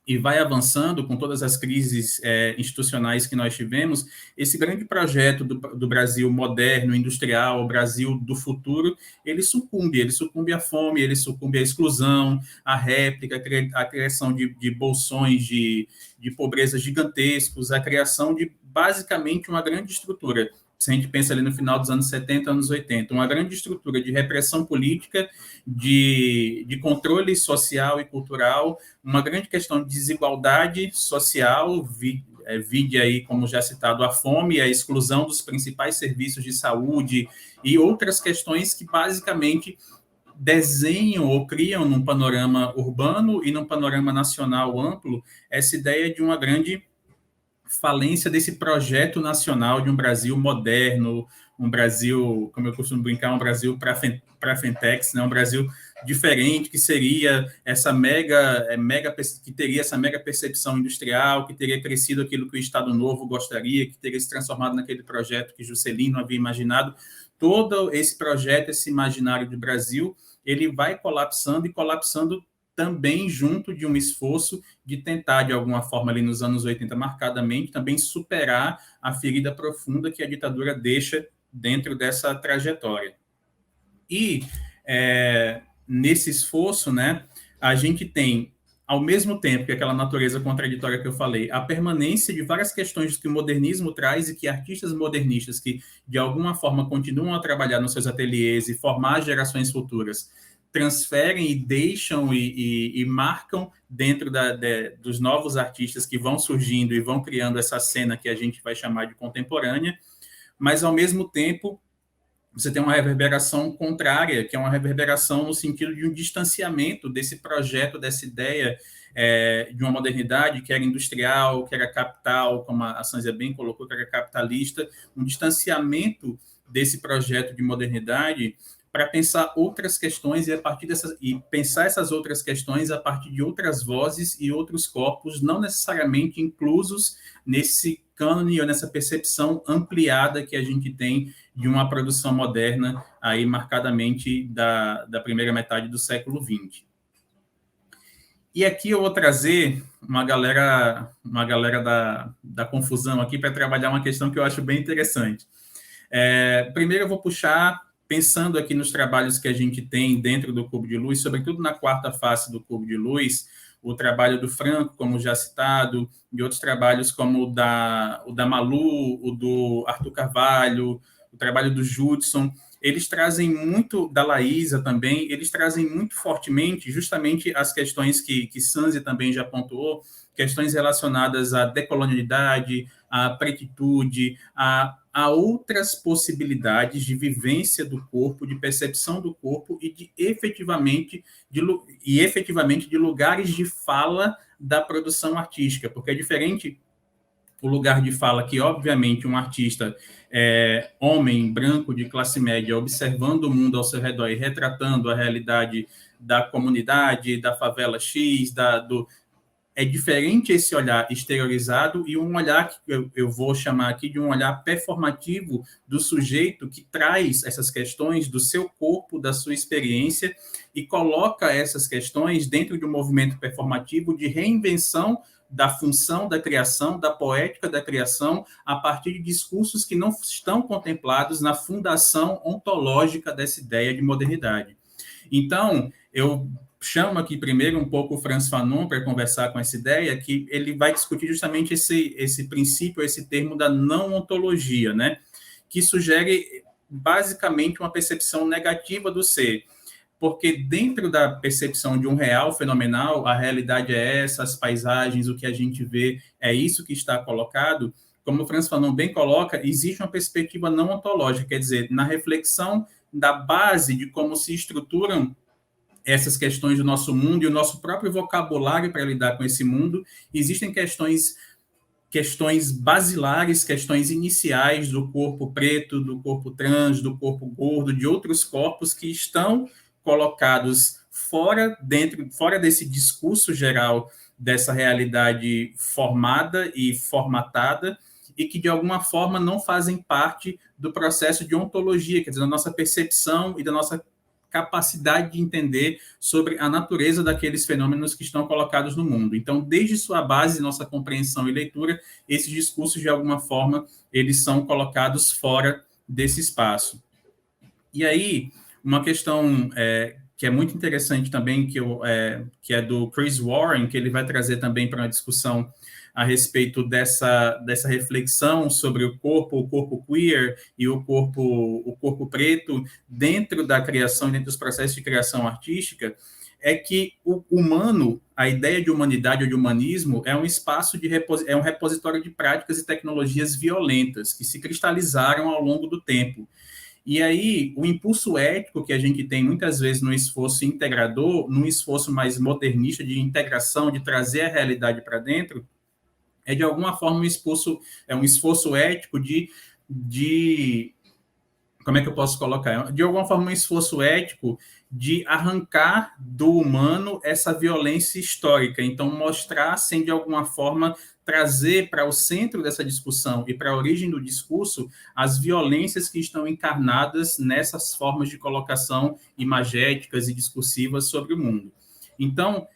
e vai avançando com todas as crises institucionais que nós tivemos, esse grande projeto do Brasil moderno, industrial, o Brasil do futuro, ele sucumbe à fome, ele sucumbe à exclusão, à réplica, à criação de bolsões de pobreza gigantescos, a criação de, basicamente, uma grande estrutura. Se a gente pensa ali no final dos anos 70, anos 80, uma grande estrutura de repressão política, de controle social e cultural, uma grande questão de desigualdade social, vide aí, como já citado, a fome, a exclusão dos principais serviços de saúde e outras questões que, basicamente, desenham ou criam num panorama urbano e num panorama nacional amplo essa ideia de uma grande falência desse projeto nacional de um Brasil moderno, um Brasil, como eu costumo brincar, um Brasil para fintechs, né? Um Brasil diferente, que seria essa que teria essa mega percepção industrial, que teria crescido aquilo que o Estado Novo gostaria, que teria se transformado naquele projeto que Juscelino havia imaginado. Todo esse projeto, esse imaginário do Brasil, ele vai colapsando e colapsando também junto de um esforço de tentar, de alguma forma, ali nos anos 80, marcadamente, também superar a ferida profunda que a ditadura deixa dentro dessa trajetória. E, nesse esforço, né, a gente tem, ao mesmo tempo que aquela natureza contraditória que eu falei, a permanência de várias questões que o modernismo traz e que artistas modernistas que, de alguma forma, continuam a trabalhar nos seus ateliês e formar gerações futuras, transferem e deixam e marcam dentro dos novos artistas que vão surgindo e vão criando essa cena que a gente vai chamar de contemporânea, mas, ao mesmo tempo, você tem uma reverberação contrária, que é uma reverberação no sentido de um distanciamento desse projeto, dessa ideia de uma modernidade que era industrial, que era capital, como a Sânzia bem colocou, que era capitalista, um distanciamento desse projeto de modernidade para pensar outras questões e pensar essas outras questões a partir de outras vozes e outros corpos, não necessariamente inclusos nesse cânone ou nessa percepção ampliada que a gente tem de uma produção moderna, aí marcadamente da primeira metade do século XX. E aqui eu vou trazer uma galera da confusão aqui para trabalhar uma questão que eu acho bem interessante. Primeiro eu vou puxar, pensando aqui nos trabalhos que a gente tem dentro do Cubo de Luz, sobretudo na quarta face do Cubo de Luz, o trabalho do Franco, como já citado, e outros trabalhos como o da Malu, o do Arthur Carvalho, o trabalho do Judson, eles trazem muito, da Laísa também, eles trazem muito fortemente justamente as questões que Sanzi também já pontuou, questões relacionadas à decolonialidade, à pretitude, a outras possibilidades de vivência do corpo, de percepção do corpo e efetivamente de lugares de fala da produção artística, porque é diferente o lugar de fala que, obviamente, um artista homem, branco, de classe média, observando o mundo ao seu redor e retratando a realidade da comunidade, da favela X, é diferente esse olhar exteriorizado e um olhar que eu vou chamar aqui de um olhar performativo do sujeito que traz essas questões do seu corpo, da sua experiência e coloca essas questões dentro de um movimento performativo de reinvenção da função da criação, da poética da criação, a partir de discursos que não estão contemplados na fundação ontológica dessa ideia de modernidade. Então, eu chamo aqui primeiro um pouco o Frantz Fanon para conversar com essa ideia, que ele vai discutir justamente esse princípio, esse termo da não-ontologia, né? Que sugere basicamente uma percepção negativa do ser, porque dentro da percepção de um real fenomenal, a realidade é essa, as paisagens, o que a gente vê, é isso que está colocado, como o Frantz Fanon bem coloca, existe uma perspectiva não ontológica, quer dizer, na reflexão da base de como se estruturam essas questões do nosso mundo e o nosso próprio vocabulário para lidar com esse mundo, existem questões basilares, questões iniciais do corpo preto, do corpo trans, do corpo gordo, de outros corpos que estão colocados fora desse discurso geral dessa realidade formada e formatada, e que, de alguma forma, não fazem parte do processo de ontologia, quer dizer, da nossa percepção e da nossa capacidade de entender sobre a natureza daqueles fenômenos que estão colocados no mundo. Então, desde sua base, nossa compreensão e leitura, esses discursos, de alguma forma, eles são colocados fora desse espaço. E aí, uma questão que é muito interessante também, que é do Chris Warren, que ele vai trazer também para uma discussão a respeito dessa reflexão sobre o corpo queer e o corpo preto dentro da criação, dentro dos processos de criação artística, é que o humano, a ideia de humanidade ou de humanismo, é um espaço é um repositório de práticas e tecnologias violentas que se cristalizaram ao longo do tempo. E aí, o impulso ético que a gente tem muitas vezes no esforço integrador, num esforço mais modernista de integração, de trazer a realidade para dentro, é de alguma forma um esforço ético como é que eu posso colocar? De alguma forma, um esforço ético de arrancar do humano essa violência histórica. Então, mostrar, sem de alguma forma trazer para o centro dessa discussão e para a origem do discurso as violências que estão encarnadas nessas formas de colocação imagéticas e discursivas sobre o mundo. Então,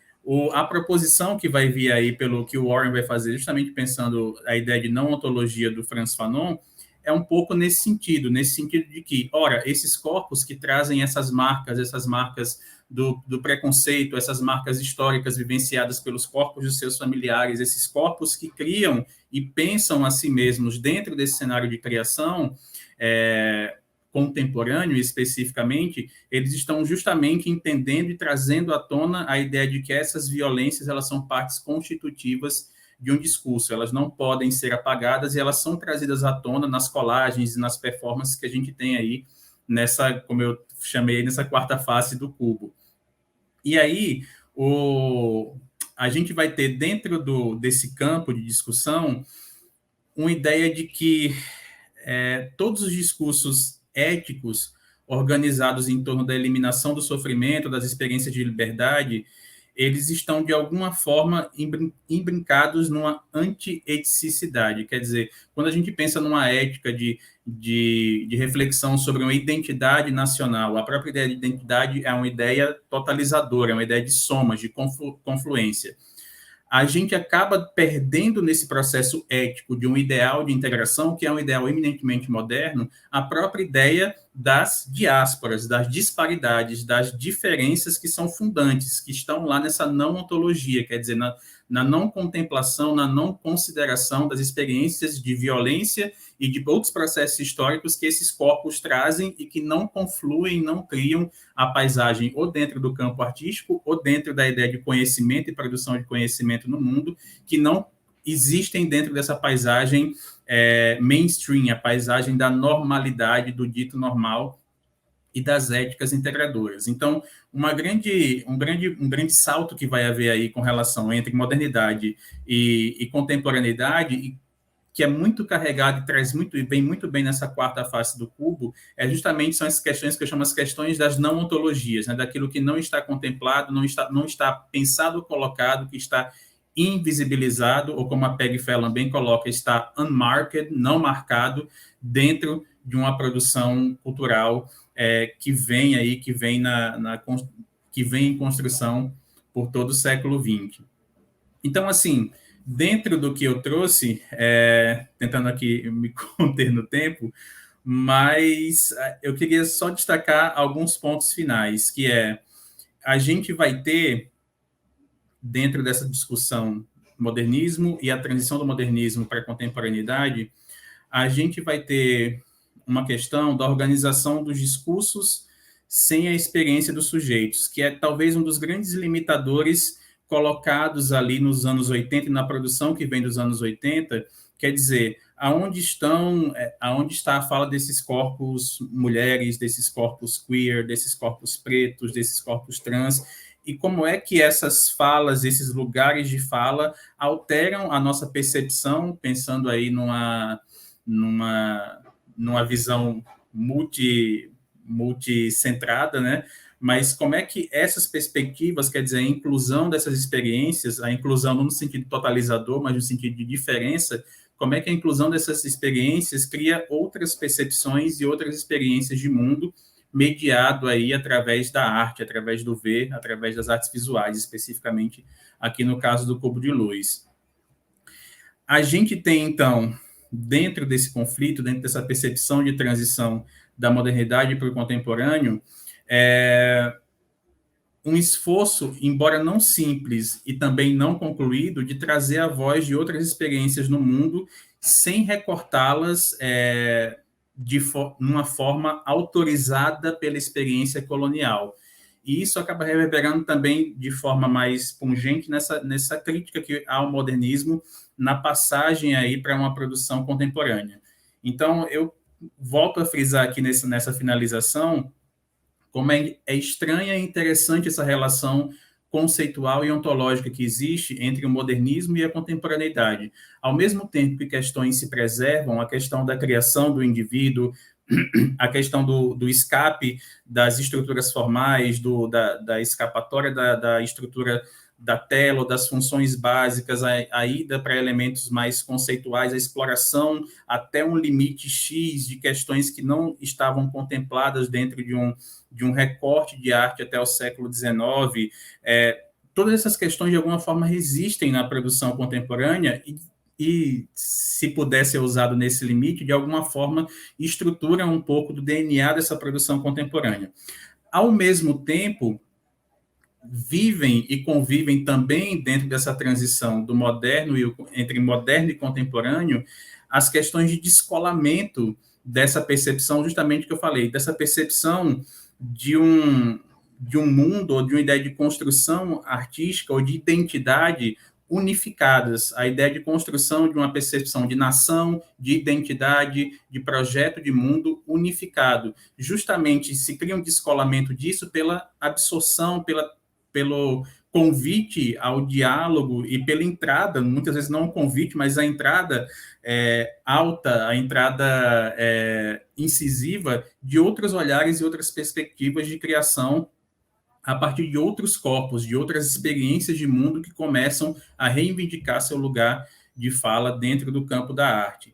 a proposição que vai vir aí pelo que o Warren vai fazer, justamente pensando a ideia de não ontologia do Frantz Fanon, é um pouco nesse sentido de que, ora, esses corpos que trazem essas marcas do preconceito, essas marcas históricas vivenciadas pelos corpos dos seus familiares, esses corpos que criam e pensam a si mesmos dentro desse cenário de criação, contemporâneo especificamente, eles estão justamente entendendo e trazendo à tona a ideia de que essas violências elas são partes constitutivas de um discurso, elas não podem ser apagadas e elas são trazidas à tona nas colagens e nas performances que a gente tem aí nessa, como eu chamei, nessa quarta face do cubo. E aí, a gente vai ter dentro desse campo de discussão uma ideia de que todos os discursos éticos organizados em torno da eliminação do sofrimento, das experiências de liberdade, eles estão, de alguma forma, embrincados numa anti-eticidade. Quer dizer, quando a gente pensa numa ética de reflexão sobre uma identidade nacional, a própria ideia de identidade é uma ideia totalizadora, é uma ideia de somas, de confluência. A gente acaba perdendo nesse processo ético de um ideal de integração, que é um ideal eminentemente moderno, a própria ideia das diásporas, das disparidades, das diferenças que são fundantes, que estão lá nessa não ontologia, quer dizer, na não contemplação, na não consideração das experiências de violência e de outros processos históricos que esses corpos trazem e que não confluem, não criam a paisagem ou dentro do campo artístico ou dentro da ideia de conhecimento e produção de conhecimento no mundo, que não existem dentro dessa paisagem mainstream, a paisagem da normalidade, do dito normal e das éticas integradoras. Então, um grande salto que vai haver aí com relação entre modernidade e contemporaneidade, que é muito carregado e vem muito bem nessa quarta face do cubo, são essas questões que eu chamo as questões das não ontologias, né, daquilo que não está contemplado, não está pensado ou colocado, que está invisibilizado, ou como a Peggy Phelan bem coloca, está unmarked, não marcado, dentro de uma produção cultural que vem em construção por todo o século XX. Então, assim, dentro do que eu trouxe, tentando aqui me conter no tempo, mas eu queria só destacar alguns pontos finais, que a gente vai ter, dentro dessa discussão modernismo e a transição do modernismo para a contemporaneidade, a gente vai ter uma questão da organização dos discursos sem a experiência dos sujeitos, que é talvez um dos grandes limitadores colocados ali nos anos 80 e na produção que vem dos anos 80, quer dizer, aonde está a fala desses corpos mulheres, desses corpos queer, desses corpos pretos, desses corpos trans, e como é que essas falas, esses lugares de fala, alteram a nossa percepção, pensando aí numa visão multicentrada, né? mas como é que essas perspectivas, quer dizer, a inclusão dessas experiências, a inclusão não no sentido totalizador, mas no sentido de diferença, como é que a inclusão dessas experiências cria outras percepções e outras experiências de mundo, mediado aí através da arte, através do ver, através das artes visuais, especificamente aqui no caso do Cubo de Luz. A gente tem, então, dentro desse conflito, dentro dessa percepção de transição da modernidade para o contemporâneo, um esforço, embora não simples e também não concluído, de trazer a voz de outras experiências no mundo sem recortá-las de uma forma autorizada pela experiência colonial. E isso acaba reverberando também de forma mais pungente nessa crítica que há ao modernismo na passagem aí para uma produção contemporânea. Então, eu volto a frisar aqui nessa finalização como é estranha e interessante essa relação conceitual e ontológica que existe entre o modernismo e a contemporaneidade. Ao mesmo tempo que questões se preservam, a questão da criação do indivíduo, a questão do escape das estruturas formais, da escapatória da estrutura da tela ou das funções básicas, a ida para elementos mais conceituais, a exploração até um limite X de questões que não estavam contempladas dentro de um recorte de arte até o século XIX. Todas essas questões, de alguma forma, resistem na produção contemporânea e, se puder ser usado nesse limite, de alguma forma, estruturam um pouco do DNA dessa produção contemporânea. Ao mesmo tempo, vivem e convivem também dentro dessa transição do moderno entre moderno e contemporâneo as questões de descolamento dessa percepção, justamente que eu falei, dessa percepção de um mundo ou de uma ideia de construção artística ou de identidade unificadas, a ideia de construção de uma percepção de nação, de identidade, de projeto de mundo unificado. Justamente se cria um descolamento disso pela absorção, pelo convite ao diálogo e pela entrada, muitas vezes não um convite, mas a entrada alta, a entrada incisiva de outros olhares e outras perspectivas de criação a partir de outros corpos, de outras experiências de mundo que começam a reivindicar seu lugar de fala dentro do campo da arte.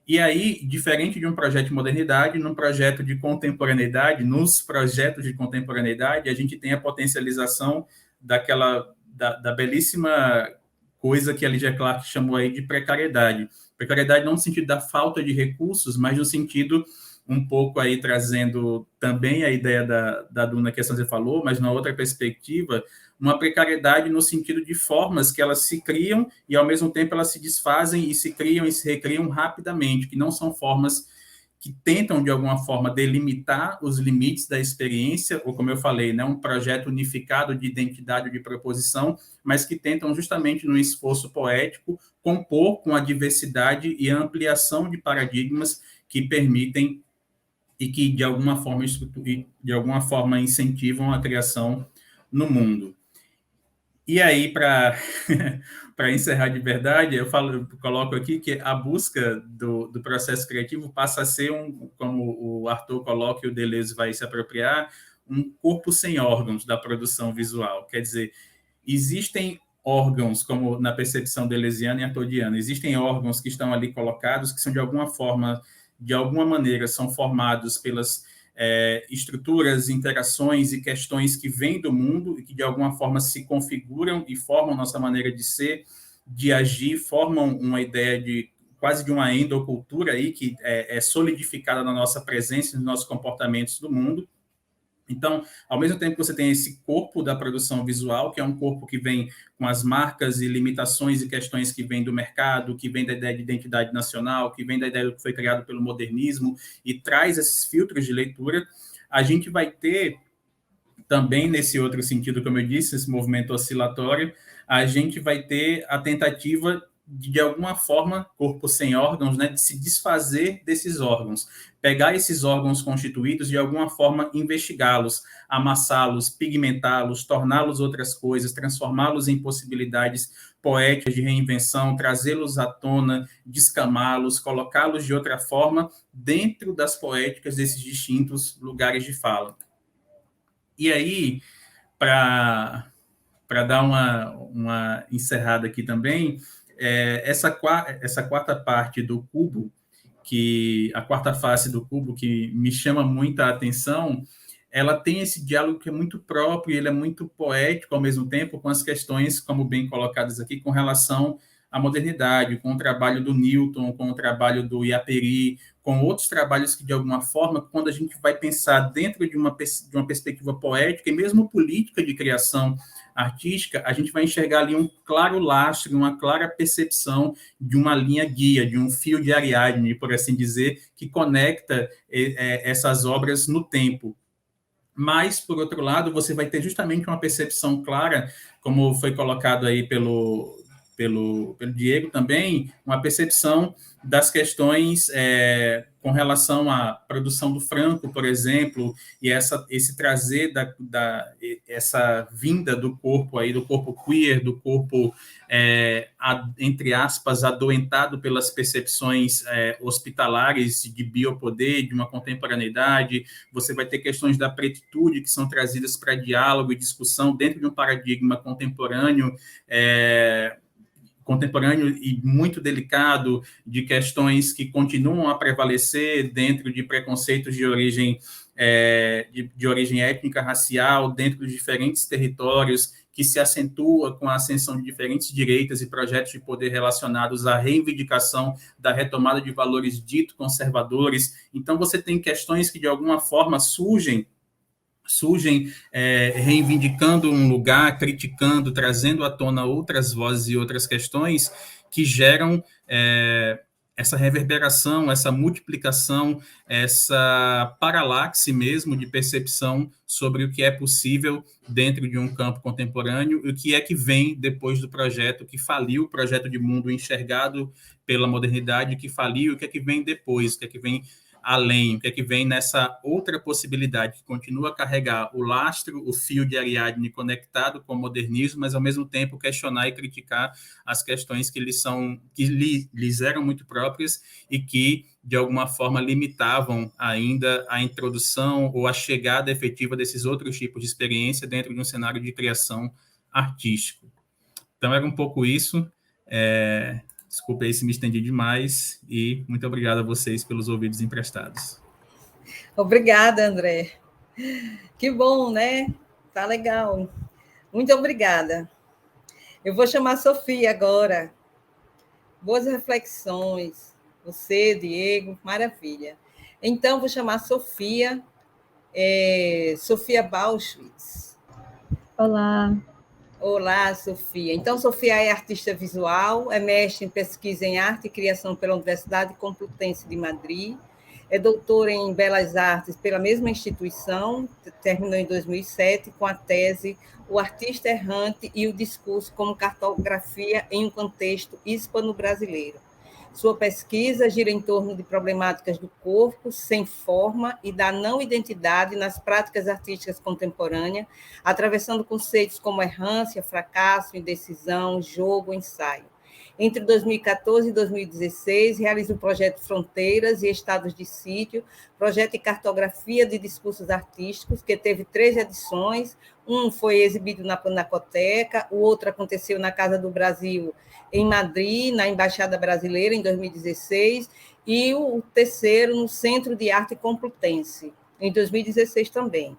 E aí, diferente de um projeto de modernidade, num projeto de contemporaneidade, nos projetos de contemporaneidade, a gente tem a potencialização da belíssima coisa que a Lydia Clark chamou aí de precariedade. Precariedade não no sentido da falta de recursos, mas no sentido um pouco aí trazendo também a ideia da Duna que a Sanzé falou, mas na outra perspectiva, uma precariedade no sentido de formas que elas se criam e, ao mesmo tempo, elas se desfazem e se criam e se recriam rapidamente, que não são formas que tentam, de alguma forma, delimitar os limites da experiência, ou, como eu falei, né, um projeto unificado de identidade ou de proposição, mas que tentam, justamente, num esforço poético, compor com a diversidade e a ampliação de paradigmas que permitem e que, de alguma forma, incentivam a criação no mundo. E aí, para encerrar de verdade, eu coloco aqui que a busca do processo criativo passa a ser, como o Arthur coloca e o Deleuze vai se apropriar, um corpo sem órgãos da produção visual. Quer dizer, existem órgãos, como na percepção deleuziana e artodiana, existem órgãos que estão ali colocados, que são, de alguma maneira, são formados pelas estruturas, interações e questões que vêm do mundo e que, de alguma forma, se configuram e formam nossa maneira de ser, de agir, formam uma ideia quase de uma endocultura aí, que é solidificada na nossa presença, nos nossos comportamentos do mundo. Então, ao mesmo tempo que você tem esse corpo da produção visual, que é um corpo que vem com as marcas e limitações e questões que vêm do mercado, que vem da ideia de identidade nacional, que vem da ideia do que foi criado pelo modernismo e traz esses filtros de leitura, a gente vai ter também, nesse outro sentido, como eu disse, esse movimento oscilatório, a gente vai ter a tentativa de alguma forma, corpo sem órgãos, né, de se desfazer desses órgãos, pegar esses órgãos constituídos, de alguma forma investigá-los, amassá-los, pigmentá-los, torná-los outras coisas, transformá-los em possibilidades poéticas de reinvenção, trazê-los à tona, descamá-los, colocá-los de outra forma dentro das poéticas desses distintos lugares de fala. E aí, para dar uma encerrada aqui também, essa quarta parte do cubo, a quarta face do cubo, que me chama muita atenção, ela tem esse diálogo que é muito próprio, ele é muito poético ao mesmo tempo, com as questões, como bem colocadas aqui, com relação à modernidade, com o trabalho do Newton, com o trabalho do Iaperi, com outros trabalhos que, de alguma forma, quando a gente vai pensar dentro de uma perspectiva poética e mesmo política de criação artística, a gente vai enxergar ali um claro lastro, uma clara percepção de uma linha guia, de um fio de Ariadne, por assim dizer, que conecta essas obras no tempo. Mas, por outro lado, você vai ter justamente uma percepção clara, como foi colocado aí pelo Diego também, uma percepção das questões com relação à produção do Franco, por exemplo, e esse trazer essa vinda do corpo aí, do corpo queer, do corpo, entre aspas, adoentado pelas percepções hospitalares de biopoder, de uma contemporaneidade. Você vai ter questões da pretitude que são trazidas para diálogo e discussão dentro de um paradigma contemporâneo, e muito delicado, de questões que continuam a prevalecer dentro de preconceitos de origem étnica, racial, dentro de diferentes territórios, que se acentua com a ascensão de diferentes direitas e projetos de poder relacionados à reivindicação da retomada de valores dito conservadores. Então, você tem questões que, de alguma forma, surgem reivindicando um lugar, criticando, trazendo à tona outras vozes e outras questões que geram essa reverberação, essa multiplicação, essa paralaxe mesmo de percepção sobre o que é possível dentro de um campo contemporâneo e o que é que vem depois do projeto que faliu, o projeto de mundo enxergado pela modernidade que faliu, o que é que vem depois, o que é que vem além, o que é que vem nessa outra possibilidade que continua a carregar o lastro, o fio de Ariadne conectado com o modernismo, mas ao mesmo tempo questionar e criticar as questões que lhes eram muito próprias e que de alguma forma limitavam ainda a introdução ou a chegada efetiva desses outros tipos de experiência dentro de um cenário de criação artístico. Então era um pouco isso. Desculpe aí se me estendi demais e muito obrigado a vocês pelos ouvidos emprestados. Obrigada, André. Que bom, né? Tá legal. Muito obrigada. Eu vou chamar a Sofia agora. Boas reflexões. Você, Diego, maravilha. Então, vou chamar a Sofia, Sofia Bauschwitz. Olá. Olá, Sofia. Então, Sofia é artista visual, é mestre em pesquisa em arte e criação pela Universidade Complutense de Madrid, é doutora em Belas Artes pela mesma instituição, terminou em 2007 com a tese O Artista Errante e o Discurso como Cartografia em um Contexto Hispano-Brasileiro. Sua pesquisa gira em torno de problemáticas do corpo sem forma e da não-identidade nas práticas artísticas contemporâneas, atravessando conceitos como errância, fracasso, indecisão, jogo, ensaio. Entre 2014 e 2016, realiza o projeto Fronteiras e Estados de Sítio, projeto de cartografia de discursos artísticos, que teve 3 edições. Um foi exibido na Pinacoteca, o outro aconteceu na Casa do Brasil, em Madrid, na Embaixada Brasileira, em 2016, e o terceiro no Centro de Arte Complutense, em 2016 também.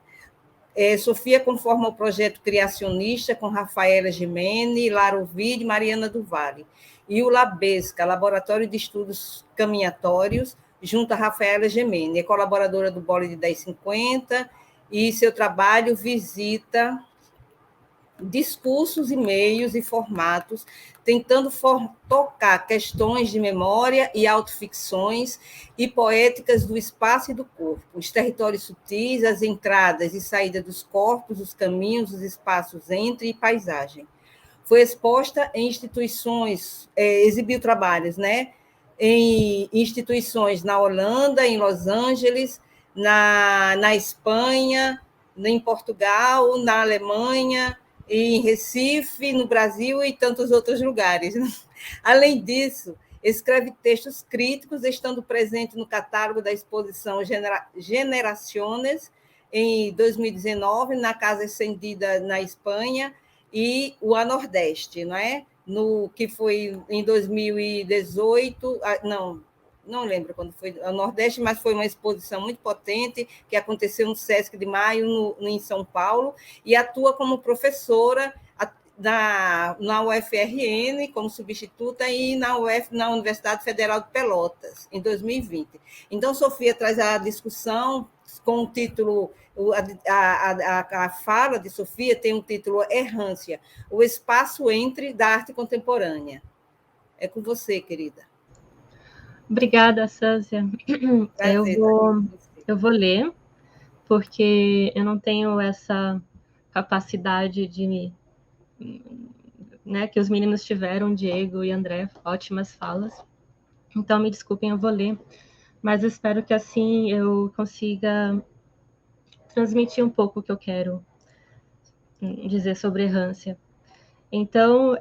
Sofia conforma o projeto criacionista com Rafaela Gimene, Lara Ovidio e Mariana do Vale. E o Labesca, Laboratório de Estudos Caminhatórios, junto a Rafaela Gimene. É colaboradora do Bole de 1050 e seu trabalho visita discursos e meios e formatos, tentando tocar questões de memória e autoficções e poéticas do espaço e do corpo, os territórios sutis, as entradas e saídas dos corpos, os caminhos, os espaços entre e paisagem. Foi exposta em instituições, exibiu trabalhos, né, em instituições na Holanda, em Los Angeles, na Espanha, em Portugal, na Alemanha, em Recife, no Brasil e tantos outros lugares. Além disso, escreve textos críticos, estando presente no catálogo da exposição Generaciones, em 2019, na Casa Estendida na Espanha, e o A Nordeste, não é? Que foi em 2018, não lembro quando foi a Nordeste, mas foi uma exposição muito potente, que aconteceu no Sesc de Maio, em São Paulo, e atua como professora na UFRN, como substituta, e na Universidade Federal de Pelotas, em 2020. Então, Sofia traz a discussão com o título, a fala de Sofia tem um título Errância, o espaço entre da arte contemporânea. É com você, querida. Obrigada, Sância. Eu vou ler, porque eu não tenho essa capacidade de... Né, que os meninos tiveram, Diego e André, ótimas falas. Então, me desculpem, eu vou ler, mas espero que assim eu consiga transmitir um pouco o que eu quero dizer sobre errância. Então,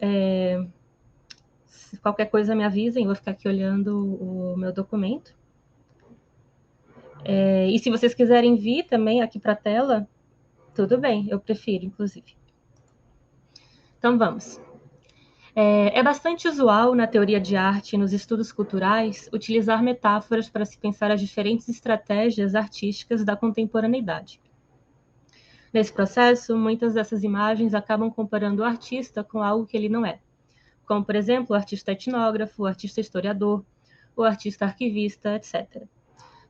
se qualquer coisa me avisem, eu vou ficar aqui olhando o meu documento. E se vocês quiserem vir também aqui para a tela, tudo bem, eu prefiro, inclusive. Então, vamos. É bastante usual na teoria de arte e nos estudos culturais utilizar metáforas para se pensar as diferentes estratégias artísticas da contemporaneidade. Nesse processo, muitas dessas imagens acabam comparando o artista com algo que ele não é, como, por exemplo, o artista etnógrafo, o artista historiador, o artista arquivista, etc.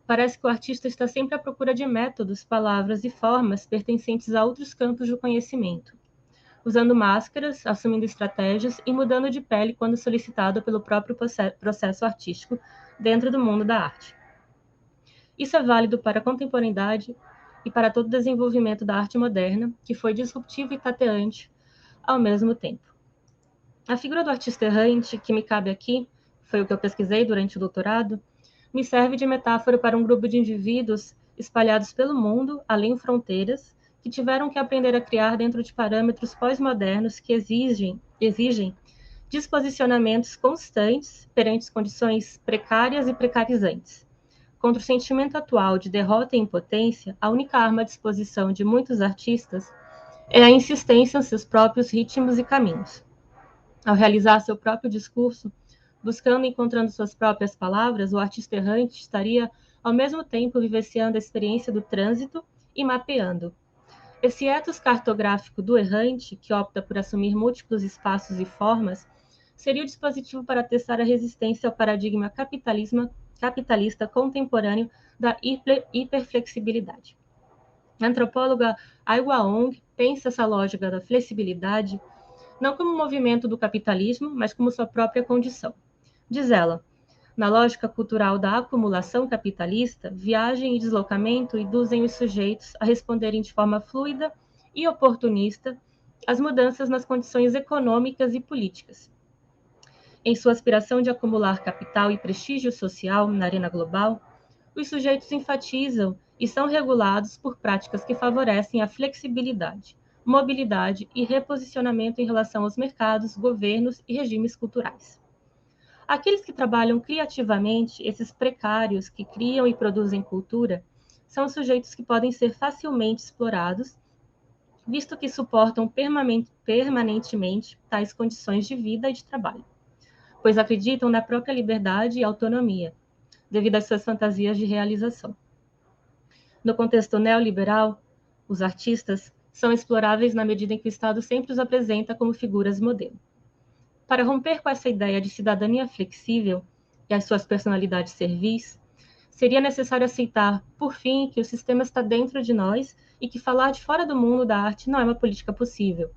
Parece que o artista está sempre à procura de métodos, palavras e formas pertencentes a outros campos do conhecimento, usando máscaras, assumindo estratégias e mudando de pele quando solicitado pelo próprio processo artístico dentro do mundo da arte. Isso é válido para a contemporaneidade e para todo o desenvolvimento da arte moderna, que foi disruptivo e tateante ao mesmo tempo. A figura do artista errante, que me cabe aqui, foi o que eu pesquisei durante o doutorado, me serve de metáfora para um grupo de indivíduos espalhados pelo mundo, além fronteiras, que tiveram que aprender a criar dentro de parâmetros pós-modernos que exigem disposicionamentos constantes perante condições precárias e precarizantes. Contra o sentimento atual de derrota e impotência, a única arma à disposição de muitos artistas é a insistência em seus próprios ritmos e caminhos. Ao realizar seu próprio discurso, buscando e encontrando suas próprias palavras, o artista errante estaria, ao mesmo tempo, vivenciando a experiência do trânsito e mapeando. Esse ethos cartográfico do errante, que opta por assumir múltiplos espaços e formas, seria o dispositivo para testar a resistência ao paradigma capitalista contemporâneo da hiperflexibilidade. A antropóloga Ai Wang pensa essa lógica da flexibilidade não como um movimento do capitalismo, mas como sua própria condição. Diz ela, na lógica cultural da acumulação capitalista, viagem e deslocamento induzem os sujeitos a responderem de forma fluida e oportunista às mudanças nas condições econômicas e políticas. Em sua aspiração de acumular capital e prestígio social na arena global, os sujeitos enfatizam e são regulados por práticas que favorecem a flexibilidade, mobilidade e reposicionamento em relação aos mercados, governos e regimes culturais. Aqueles que trabalham criativamente, esses precários que criam e produzem cultura, são sujeitos que podem ser facilmente explorados, visto que suportam permanentemente tais condições de vida e de trabalho, pois acreditam na própria liberdade e autonomia, devido às suas fantasias de realização. No contexto neoliberal, os artistas são exploráveis na medida em que o Estado sempre os apresenta como figuras modelo. Para romper com essa ideia de cidadania flexível e as suas personalidades servis, seria necessário aceitar, por fim, que o sistema está dentro de nós e que falar de fora do mundo da arte não é uma política possível.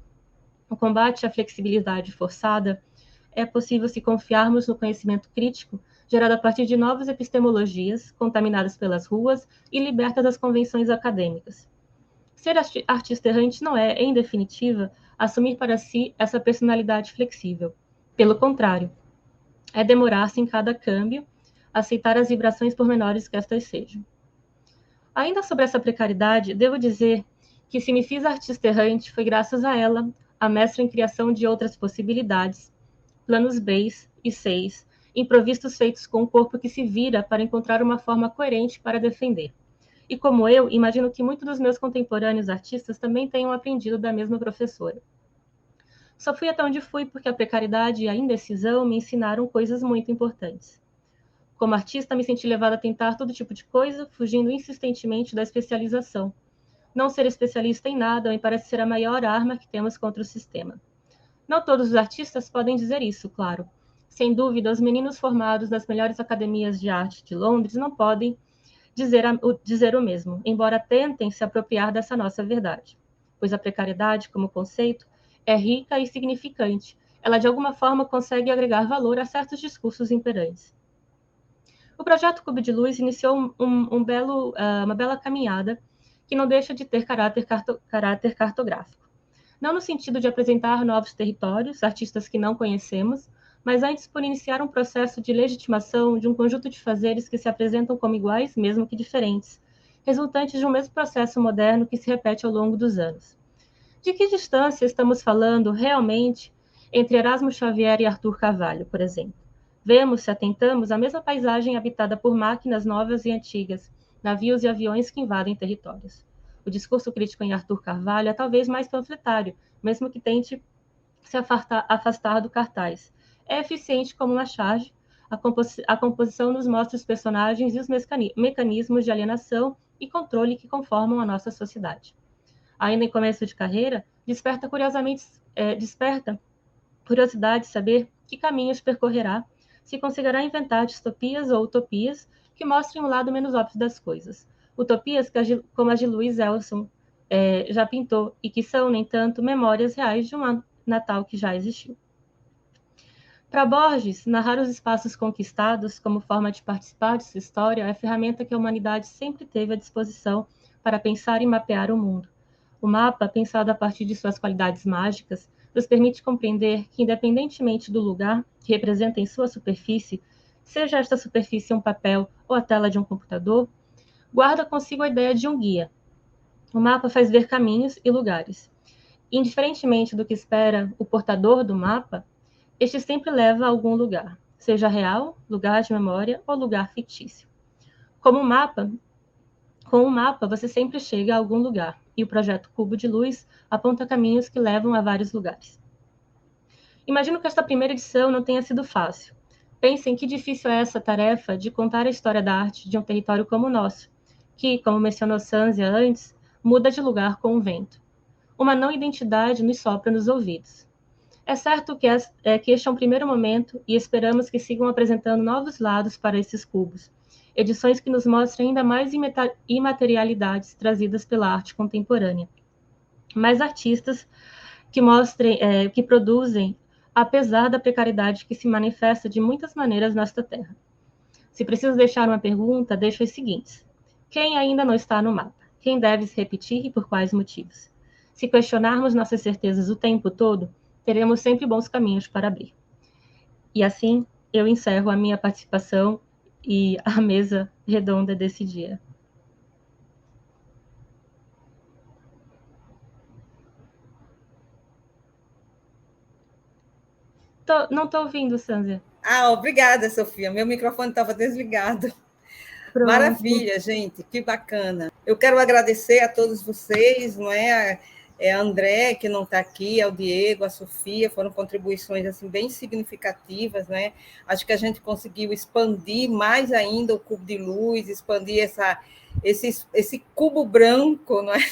O combate à flexibilidade forçada é possível se confiarmos no conhecimento crítico gerado a partir de novas epistemologias, contaminadas pelas ruas e libertas das convenções acadêmicas. Ser artista errante não é, em definitiva, assumir para si essa personalidade flexível. Pelo contrário, é demorar-se em cada câmbio, aceitar as vibrações por menores que estas sejam. Ainda sobre essa precariedade, devo dizer que se me fiz artista errante foi graças a ela, a mestra em criação de outras possibilidades, planos Bs e Cs, improvistos feitos com um corpo que se vira para encontrar uma forma coerente para defender. E como eu, imagino que muitos dos meus contemporâneos artistas também tenham aprendido da mesma professora. Só fui até onde fui porque a precariedade e a indecisão me ensinaram coisas muito importantes. Como artista, me senti levada a tentar todo tipo de coisa, fugindo insistentemente da especialização. Não ser especialista em nada me parece ser a maior arma que temos contra o sistema. Não todos os artistas podem dizer isso, claro. Sem dúvida, os meninos formados nas melhores academias de arte de Londres não podem dizer o mesmo, embora tentem se apropriar dessa nossa verdade. Pois a precariedade, como conceito, é rica e significante. Ela, de alguma forma, consegue agregar valor a certos discursos imperantes. O projeto Cubo de Luz iniciou uma bela caminhada que não deixa de ter caráter cartográfico. Não no sentido de apresentar novos territórios, artistas que não conhecemos, mas antes por iniciar um processo de legitimação de um conjunto de fazeres que se apresentam como iguais, mesmo que diferentes, resultantes de um mesmo processo moderno que se repete ao longo dos anos. De que distância estamos falando realmente entre Erasmo Xavier e Arthur Carvalho, por exemplo? Vemos, se atentamos, a mesma paisagem habitada por máquinas novas e antigas, navios e aviões que invadem territórios. O discurso crítico em Arthur Carvalho é talvez mais panfletário, mesmo que tente se afastar do cartaz. É eficiente como uma charge, a composição nos mostra os personagens e os mecanismos de alienação e controle que conformam a nossa sociedade. Ainda em começo de carreira, desperta curiosidade de saber que caminhos percorrerá, se conseguirá inventar distopias ou utopias que mostrem o lado menos óbvio das coisas. Utopias como a de Louis Elson já pintou e que são, nem tanto, memórias reais de um Natal que já existiu. Para Borges, narrar os espaços conquistados como forma de participar de sua história é a ferramenta que a humanidade sempre teve à disposição para pensar e mapear o mundo. O mapa, pensado a partir de suas qualidades mágicas, nos permite compreender que, independentemente do lugar que representa em sua superfície, seja esta superfície um papel ou a tela de um computador, guarda consigo a ideia de um guia. O mapa faz ver caminhos e lugares. Indiferentemente do que espera o portador do mapa, este sempre leva a algum lugar, seja real, lugar de memória ou lugar fictício. Com o mapa, você sempre chega a algum lugar, e o projeto Cubo de Luz aponta caminhos que levam a vários lugares. Imagino que esta primeira edição não tenha sido fácil. Pensem que difícil é essa tarefa de contar a história da arte de um território como o nosso, que, como mencionou Sanzia antes, muda de lugar com o vento. Uma não-identidade nos sopra nos ouvidos. É certo que este é um primeiro momento e esperamos que sigam apresentando novos lados para esses cubos, edições que nos mostrem ainda mais imaterialidades trazidas pela arte contemporânea. Mais artistas que produzem, apesar da precariedade que se manifesta de muitas maneiras nesta terra. Se preciso deixar uma pergunta, deixo as seguintes. Quem ainda não está no mapa? Quem deve se repetir e por quais motivos? Se questionarmos nossas certezas o tempo todo, teremos sempre bons caminhos para abrir. E assim, eu encerro a minha participação e a mesa redonda desse dia. Não estou ouvindo, Sanzia. Obrigada, Sofia. Meu microfone estava desligado. Pronto. Maravilha, gente, que bacana. Eu quero agradecer a todos vocês, não é? A André, que não está aqui, ao Diego, a Sofia, foram contribuições assim, bem significativas, né? Acho que a gente conseguiu expandir mais ainda o cubo de luz, expandir esse cubo branco, não é?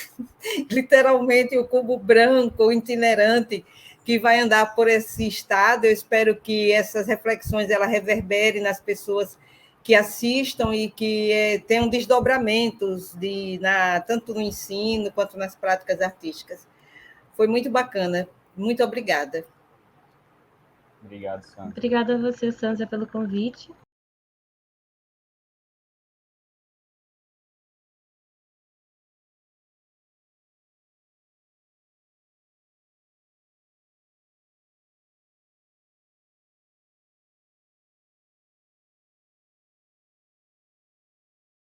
Literalmente o cubo branco, o itinerante, que vai andar por esse estado. Eu espero que essas reflexões ela reverberem nas pessoas que assistam e que tenham desdobramentos tanto no ensino quanto nas práticas artísticas. Foi muito bacana. Muito obrigada. Obrigado, Sanzia. Obrigada a você, Sanzia, pelo convite.